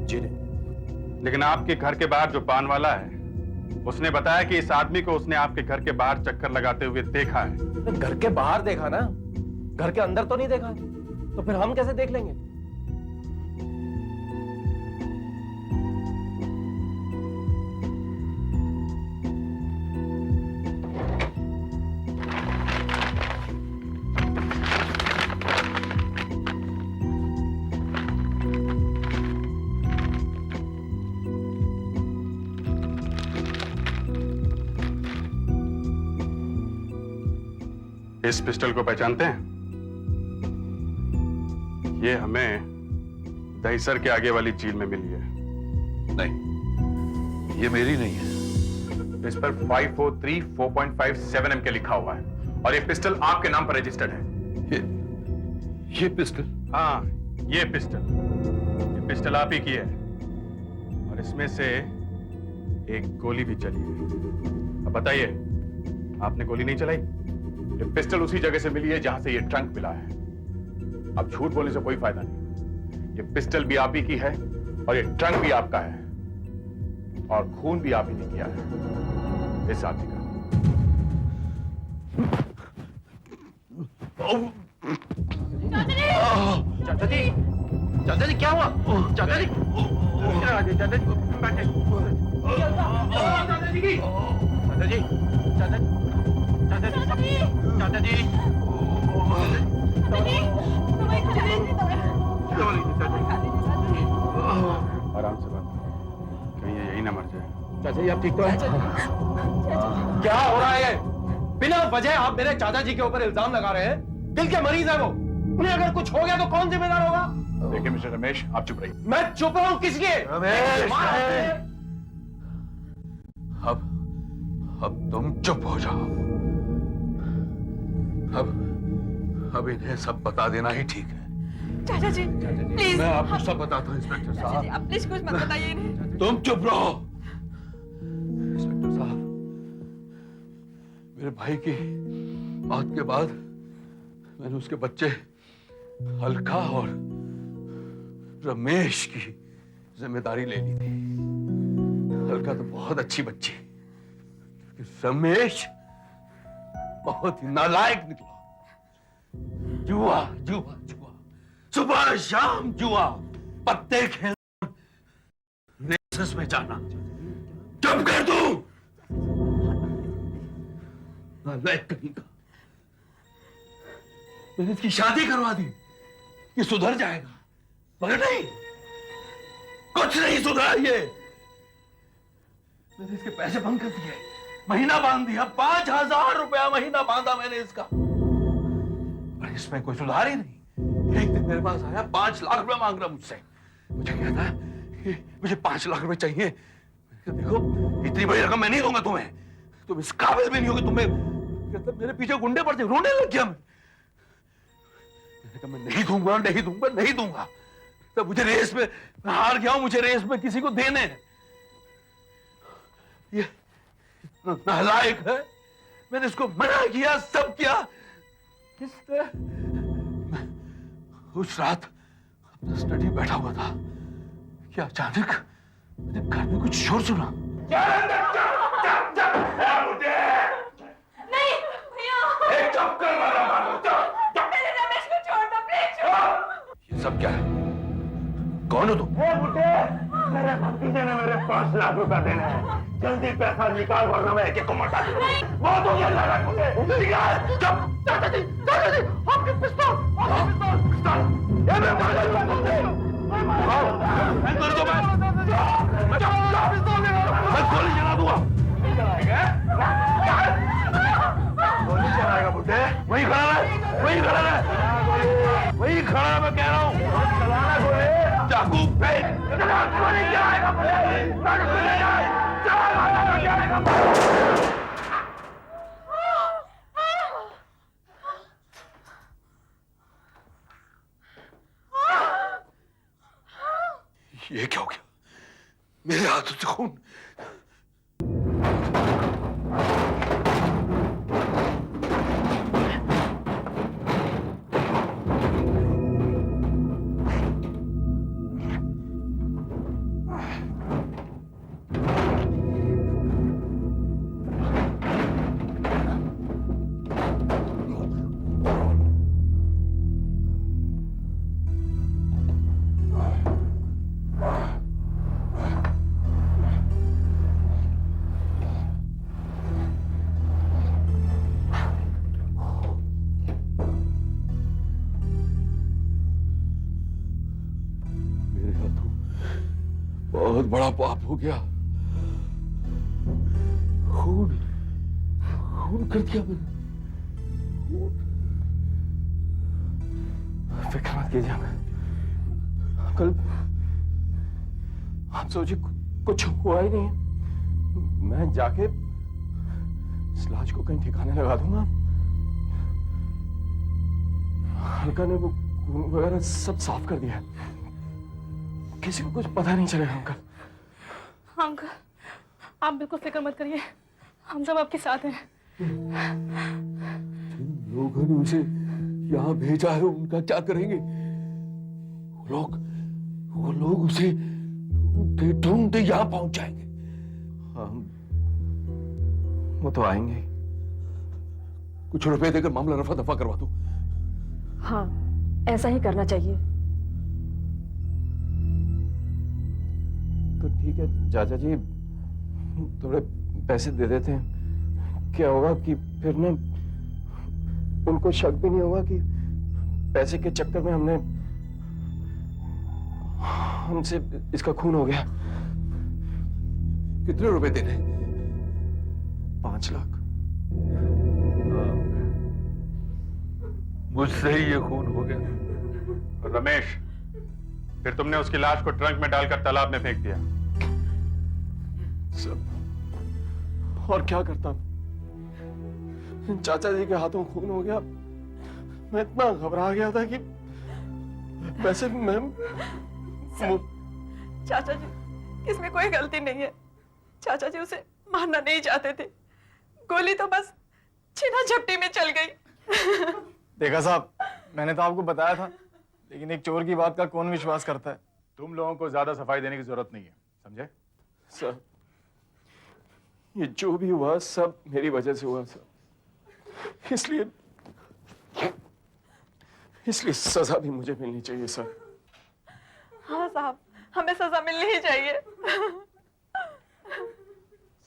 जी नहीं।
लेकिन आपके घर के बाहर जो पान वाला है, उसने बताया कि इस आदमी को उसने आपके घर के बाहर चक्कर लगाते हुए देखा है।
घर के बाहर देखा ना, घर के अंदर तो नहीं देखा, तो फिर हम कैसे देख लेंगे?
इस पिस्टल को पहचानते हैं? ये हमें दहीसर के आगे वाली झील में मिली है।
नहीं, ये मेरी नहीं है।
इस पर 543 4.57 mm के लिखा हुआ है और ये पिस्टल आपके नाम पर रजिस्टर्ड है।
ये पिस्टल?
हाँ, ये पिस्टल आप ही की है और इसमें से एक गोली भी चली है। अब बताइए, आपने गोली नहीं चलाई?
ये पिस्टल उसी जगह से मिली है जहां से ये ट्रंक मिला है। अब झूठ बोलने से कोई फायदा नहीं। ये पिस्टल भी आप ही की है और ये ट्रंक भी आपका है और खून भी आप ही ने किया है इस आदमी का।
चाचा जी, चाचा जी क्या हुआ? चाचा जी, चाचा जी, चाचा जी, चाचा जी, चाचा जी, चाचा जी,
आराम से बात कहीं ये यही ना मर जाए।
चाचा जी आप ठीक तो हैं? क्या हो रहा है? बिना वजह आप मेरे चाचा जी के ऊपर इल्जाम लगा रहे हैं। दिल के मरीज है वो, उन्हें अगर कुछ हो गया तो कौन जिम्मेदार होगा?
देखिए मिस्टर रमेश, आप चुप रहिए।
मैं चुप रहूं किस लिए?
रमेश, अब तुम चुप हो जाओ। अब इन्हें सब बता देना ही ठीक है।
चाचा जी, प्लीज।
मैं आपको सब बताता हूँ इंस्पेक्टर साहब।
आप प्लीज कुछ मत बताइए इन्हें।
तुम चुप रहो। इंस्पेक्टर साहब, मेरे भाई की मौत के बाद मैंने उसके बच्चे अलका और रमेश की जिम्मेदारी ले ली थी। अलका तो बहुत अच्छी बच्ची, रमेश बहुत ही नालायक निकला। जुआ जुआ जुआ, सुबह शाम जुआ, पत्ते खेलना, रेसेस में जाना। चुप कर दू। नालायक कहीं का। मैंने इसकी शादी करवा दी, ये सुधर जाएगा, मगर नहीं, कुछ नहीं सुधरा ये। मैंने इसके पैसे बंद कर दिए, महीना बांध दिया, 5,000 रुपया महीना बांधा मैंने इसका, पर इसमें कोई सुधार ही नहीं। एक दिन मेरे पास आया, 5 लाख रुपया मांग रहा मुझसे। मुझे कहता कि मुझे 5 लाख रुपए चाहिए। मैंने कहा, देखो इतनी बड़ी रकम मैं नहीं दूंगा तुम्हें, तुम इस काबिल भी नहीं होगे। तुम्हें कहता मेरे पीछे गुंडे पड़ते, रोने लग गया मैं। मैंने कहा मैं नहीं दूंगा, नहीं दूंगा, नहीं दूंगा। तो मुझे रेस में हार गया हूं, मुझे रेस में किसी को देने हैं। ये नालायक है, मैंने इसको मना किया, सब किया। इसने उस रात अपना स्टडी बैठा हुआ था कि अचानक मैंने घर में कुछ शोर सुना।
नहीं भैया,
चुप कर, कौन हो तुम?
बुड्ढे, मेरे भतीजे ने मेरे 5 लाख रुपया देना है। जल्दी पैसा निकाल वरना मैं एक-एक को मटा दूंगा। बहुत हो गया लड़ाई मुझे। निकाल। चुप। चाचा जी, आपके पिस्तौल, पिस्तौल। ये मैं मार दूंगा तुमसे। मैं मार दूंगा। मैं गोली चला दूंगा। गोली चलाएगा बुड्ढे? वहीं खड़ा रहे, वहीं खड़ा रहे, वहीं खड़ा रहे, मैं कह रहा हूँ। चलाना गोली, चाकू फेंक। गोली चलाएगा बुड्ढे, चलाएगा।
ये क्या हो गया? मेरे हाथों से खून। बहुत बड़ा पाप हो गया। खून खून कर दिया मैंने।
फिक्र मत कीजिए अंकल, आप सोचिए कुछ हुआ ही नहीं है। मैं जाके इस लाश को कहीं ठिकाने लगा दूंगा। हल्का ने वो खून वगैरह सब साफ कर दिया है। किसी को कुछ पता नहीं चलेगा अंकल।
अंकल, आप बिल्कुल फिक्र मत करिए, हम सब आपके साथ हैं।
जिन लोगों ने उसे यहाँ भेजा है उनका क्या करेंगे? वो लोग उसे ढूंढते ढूंढते यहाँ पहुंच जाएंगे।
हाँ, वो तो आएंगे।
कुछ रुपए देकर मामला रफा दफा करवा दो।
हाँ, ऐसा ही करना चाहिए।
तो ठीक है चाचा जी, थोड़े पैसे दे देते हैं। क्या होगा कि फिर ना उनको शक भी नहीं होगा कि पैसे के चक्कर में हमसे इसका खून हो गया।
कितने रुपए देने?
5 लाख।
मुझसे ही ये खून हो गया। रमेश, फिर तुमने उसकी लाश को ट्रंक में डालकर तालाब में फेंक दिया।
सब और क्या करता? चाचा जी के हाथों खून हो गया। मैं इतना घबरा गया था कि वैसे मैं
चाचा जी, इसमें कोई गलती नहीं है। चाचा जी उसे मारना नहीं चाहते थे, गोली तो बस छीना झपटी में चल गई।
देखा साहब, मैंने तो आपको बताया था, लेकिन एक चोर की बात का कौन विश्वास करता है?
तुम लोगों को ज्यादा सफाई देने की जरूरत नहीं है, समझे?
सर, ये जो भी हुआ सब मेरी वजह से हुआ सर। इसलिए सजा भी मुझे मिलनी चाहिए सर।
हाँ साहब, हमें सजा मिलनी ही चाहिए।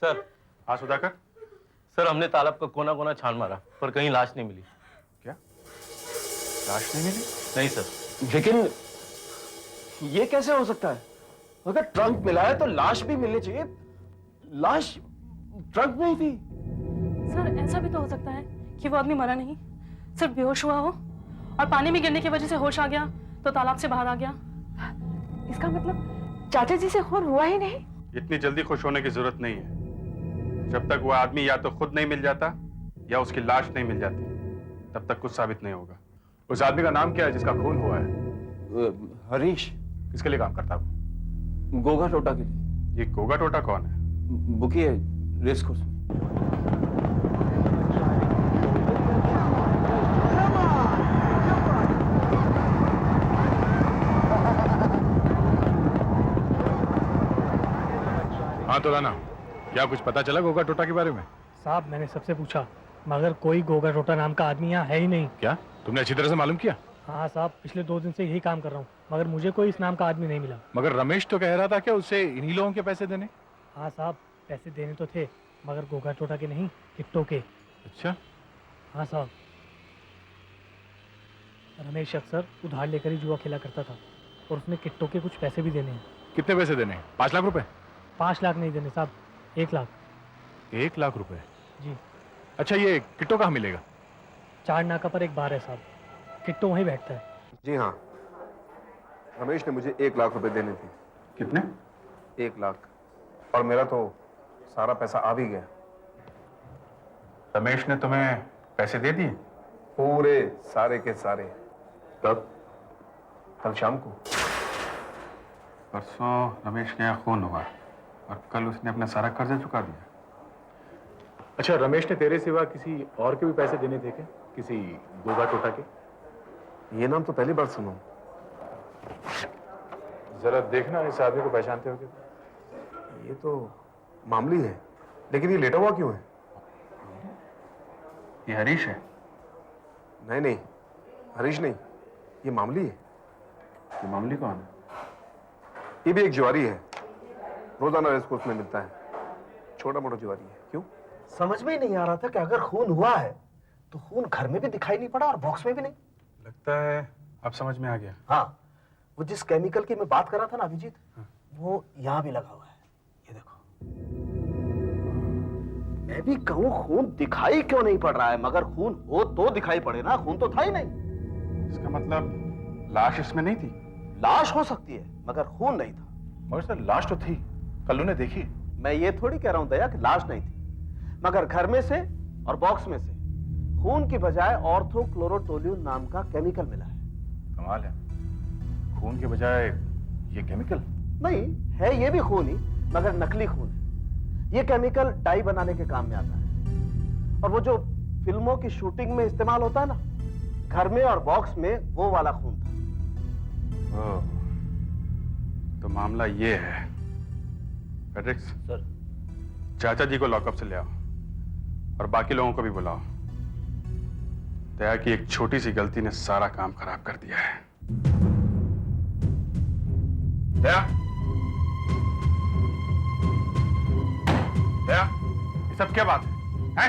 सर।
हाँ सुधाकर।
सर, हमने तालाब का कोना कोना छान मारा पर कहीं लाश नहीं मिली।
क्या? लाश नहीं मिली?
नहीं सर।
लेकिन ये कैसे हो सकता है? अगर ट्रंक मिला है तो लाश भी मिलनी चाहिए। लाश ट्रंक में ही थी।
सर, ऐसा भी तो हो सकता है कि वो आदमी मरा नहीं, सिर्फ बेहोश हुआ हो और पानी में गिरने की वजह से होश आ गया तो तालाब से बाहर आ गया।
इसका मतलब चाचा जी से खून हुआ ही नहीं?
इतनी जल्दी खुश होने की जरूरत नहीं है। जब तक वो आदमी या तो खुद नहीं मिल जाता या उसकी लाश नहीं मिल जाती, तब तक कुछ साबित नहीं होगा।
उस आदमी का नाम क्या है जिसका खून हुआ है?
हरीश।
किसके लिए काम करता है?
गोगा टोटा के लिए।
ये गोगा टोटा कौन है?
बुकी है, रेस कोर्स।
हाँ तो लाना, क्या कुछ पता चला गोगा टोटा के बारे में?
साहब, मैंने सबसे पूछा मगर कोई गोगा टोटा नाम का आदमी यहाँ है ही नहीं।
क्या तुमने अच्छी तरह से मालूम किया?
हाँ साहब, पिछले 2 दिन से यही काम कर रहा हूँ। मगर मुझे कोई इस नाम का आदमी नहीं मिला।
मगर रमेश तो कह रहा था कि उसे इन्हीं लोगों के पैसे देने।
हाँ साहब, पैसे देने तो थे, मगर गोगा टोटा के नहीं, किट्टो के।
अच्छा।
हाँ साहब, रमेश अक्सर उधार लेकर ही जुआ खेला करता था और उसने किट्टो के कुछ पैसे भी देने हैं।
कितने पैसे देने हैं? 5 लाख रुपए?
5 लाख नहीं देने साहब, 1 लाख।
1 लाख रुपए?
जी।
अच्छा, ये किट्टो कहाँ मिलेगा?
4 नाका पर एक बार है साहब, किट्टो वहीं बैठता है।
जी हाँ, रमेश ने मुझे 1 लाख रुपए देने थे।
कितने?
1 लाख। और मेरा तो सारा पैसा आ भी गया।
रमेश ने तुम्हें पैसे दे दिए?
पूरे सारे के सारे। कब? कल शाम को।
परसों रमेश के यहाँ खून हुआ और कल उसने अपना सारा कर्जा चुका दिया।
अच्छा, रमेश ने तेरे सिवा किसी और के भी पैसे देने थे क्या? किसी गोगा टोटा के?
ये नाम तो पहली बार सुना।
जरा देखना, इस आदमी को पहचानते हो क्या?
ये तो मामूली है, लेकिन ये लेटा हुआ क्यों है?
ये हरीश है?
नहीं नहीं, हरीश नहीं, ये मामूली है।
ये मामूली कौन है?
ये भी एक जुआरी है, रोजाना रेस कोर्स में मिलता है। छोटा मोटा जुआरी है। क्यों?
समझ में ही नहीं आ रहा था कि अगर खून हुआ है तो खून घर में भी दिखाई नहीं पड़ा और बॉक्स में भी नहीं।
लगता है अब समझ में आ गया।
हाँ, वो जिस केमिकल की मैं बात कर रहा था ना अभिजीत, वो यहाँ भी लगा हुआ है। ये देखो, मैं भी कहूँ खून दिखाई क्यों नहीं पड़ रहा है, मगर खून हो तो दिखाई पड़े ना, खून तो था ही नहीं।
इसका मतलब लाश इसमें नहीं थी?
लाश हो सकती है मगर खून नहीं था।
मगर सर, लाश तो थी, कल उन्हें देखी।
मैं ये थोड़ी कह रहा हूं दया कि लाश नहीं थी, मगर घर में से और बॉक्स में से खून की बजाय ऑर्थोक्लोरोटोल्यून नाम का केमिकल मिला है।
कमाल है, खून के बजाय ये केमिकल?
नहीं है, ये भी खून ही, मगर नकली खून है। ये केमिकल डाई बनाने के काम में आता है, और वो जो फिल्मों की शूटिंग में इस्तेमाल होता है ना, घर में और बॉक्स में वो वाला खून था।
तो मामला ये है। फेड्रिक्स
सर,
चाचा जी को लॉकअप से ले आओ और बाकी लोगों को भी बुलाओ। दया की एक छोटी सी गलती ने सारा काम खराब कर दिया है। दया, दया, ये सब क्या बात है?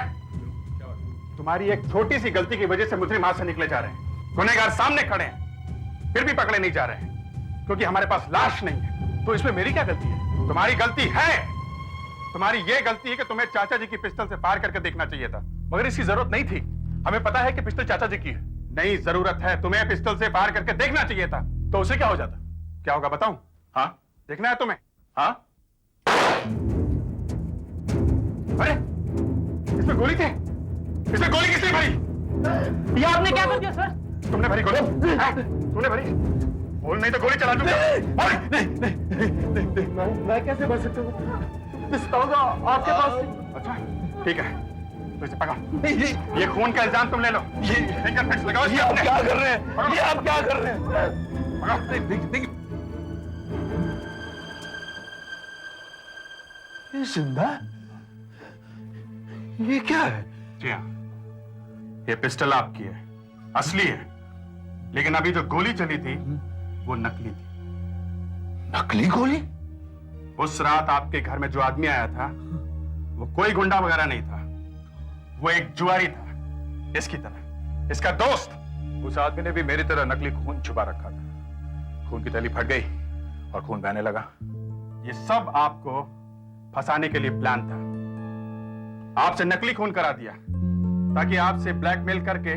तुम्हारी एक छोटी सी गलती की वजह से मुजरिम हाथ से निकले जा रहे हैं। गुनहगार सामने खड़े हैं, फिर भी पकड़े नहीं जा रहे हैं क्योंकि हमारे पास लाश नहीं है।
तो इसमें मेरी क्या गलती है?
तुम्हारी गलती है। तुम्हारी ये गलती है कि तुम्हें चाचा जी की पिस्टल से फायर करके देखना चाहिए था।
मगर इसकी जरूरत नहीं थी। हमें पता है कि पिस्टल चाचा जी की है।
नहीं, जरूरत है। तुम्हें पिस्टल से फायर करके देखना चाहिए था।
तो उसे क्या हो जाता?
क्या होगा बताऊं?
हाँ,
देखना है तुम्हें?
हाँ।
अरे, इसमें गोली थी। इसमें गोली किसने भरी?
ये आपने क्या कर दिया सर?
तुमने भरी गोली? तुमने भरी? बोल, नहीं तो गोली चला दूंगा।
नहीं, मैं कैसे बच सकता हूँ? पिस्तौल आपके पास?
अच्छा, ठीक है, तो इसे पकड़ो। ये खून का इल्जाम तुम ले लो। ये फिंगरप्रिंट्स लगाओ।
ये आप क्या कर रहे हैं? ये आप क्या कर रहे हैं?
पकड़ो।
ये जिंदा? ये क्या है?
जी हाँ, ये पिस्टल आपकी है, असली है, लेकिन अभी जो गोली चली थी वो नकली थी।
नकली गोली?
उस रात आपके घर में जो आदमी आया था वो कोई गुंडा वगैरह नहीं था, वो एक जुआरी था, इसकी तरह, इसका दोस्त।
उस आदमी ने भी मेरी तरह नकली खून छुपा रखा था। खून की थैली फट गई और खून बहने लगा।
ये सब आपको फंसाने के लिए प्लान था। आपसे नकली खून करा दिया ताकि आपसे ब्लैकमेल करके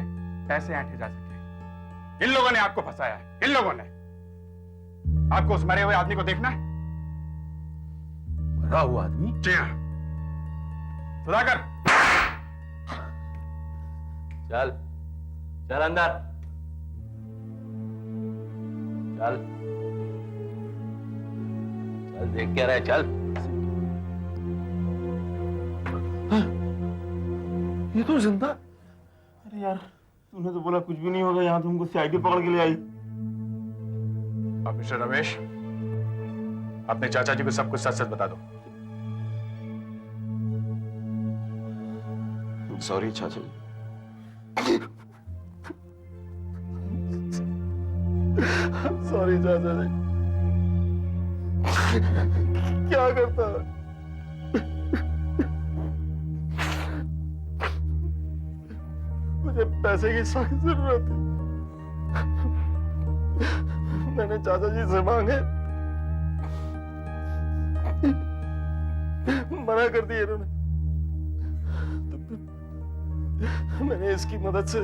पैसे ऐंठे जा सके। इन लोगों ने आपको फंसाया है, इन लोगों ने। आपको उस मरे हुए आदमी को देखना है?
मरा हुआ आदमी?
जी हाँ। सुधाकर,
चल चल अंदर चल चल, देख क्या रहे, चल।
ये तो जिंदा। अरे यार, तूने तो बोला कुछ भी नहीं होगा, यहाँ तो हमको सीआईडी पकड़ के ले आई।
अब मिस्टर रमेश, अपने चाचा जी को सब कुछ सच सच बता दो।
सॉरी चाचा जी। सॉरी चाचा जी। क्या करता है? मुझे पैसे की सख्त जरूरत थी। मैंने चाचा जी से मांगे, मना कर दिया इन्होंने। तो फिर मैंने इसकी मदद से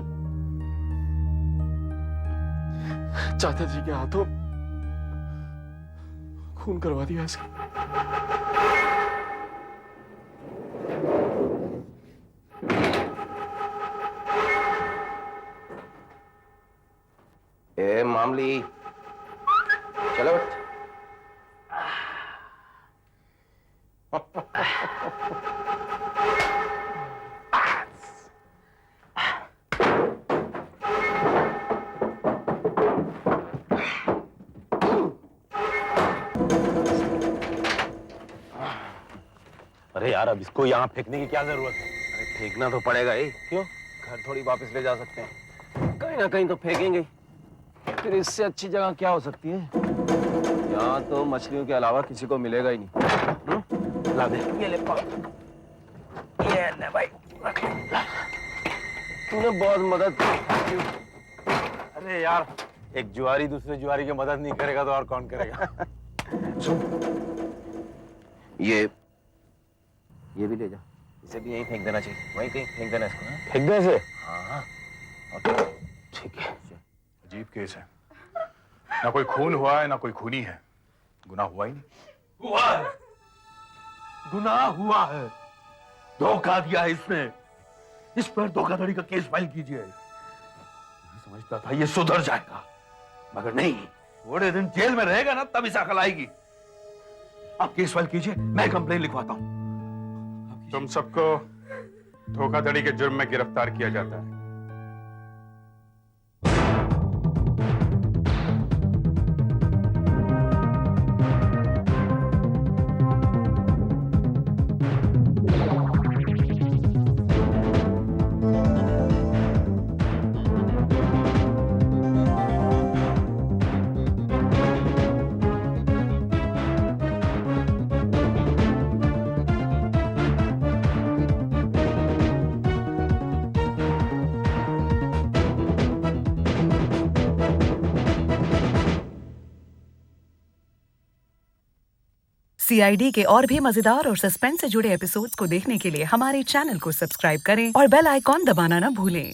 चाचा जी के हाथों खून करवा दिया इसका। ए मामली, चलो उठ।
अरे यार, अब इसको यहाँ फेंकने की क्या जरूरत है?
अरे फेंकना तो पड़ेगा ही।
क्यों?
घर थोड़ी वापस ले जा सकते हैं, कहीं ना कहीं तो फेंकेंगे। फिर इससे अच्छी जगह क्या हो सकती है? यहाँ तो मछलियों के अलावा किसी को मिलेगा ही नहीं। ला दे, ये ले पाओ। ये ले भाई, रख ले। तूने बहुत मदद की।
अरे यार, एक जुआरी दूसरे जुआरी की मदद नहीं करेगा तो और कौन करेगा?
सुन, ये भी ले जा। इसे भी यहीं फेंक देना चाहिए, वहीं कहीं फेंक देना इसको।
फेंक दे इसे?
हाँ।
ठीक है।
अजीब केस है, ना कोई खून हुआ है ना कोई खूनी है, गुनाह हुआ ही नहीं।
हुआ है, गुनाह हुआ है, धोखा दिया है इसने। इस पर धोखाधड़ी का केस फाइल कीजिए। मैं समझता था ये सुधर जाएगा, मगर नहीं, थोड़े दिन जेल में रहेगा ना तब इसे अकल आएगी। आप केस फाइल कीजिए, मैं कंप्लेन लिखवाता हूं।
तुम सबको धोखाधड़ी के जुर्म में गिरफ्तार किया जाता है।
CID के और भी मजेदार और सस्पेंस से जुड़े एपिसोड्स को देखने के लिए हमारे चैनल को सब्सक्राइब करें और बेल आइकॉन दबाना ना भूलें।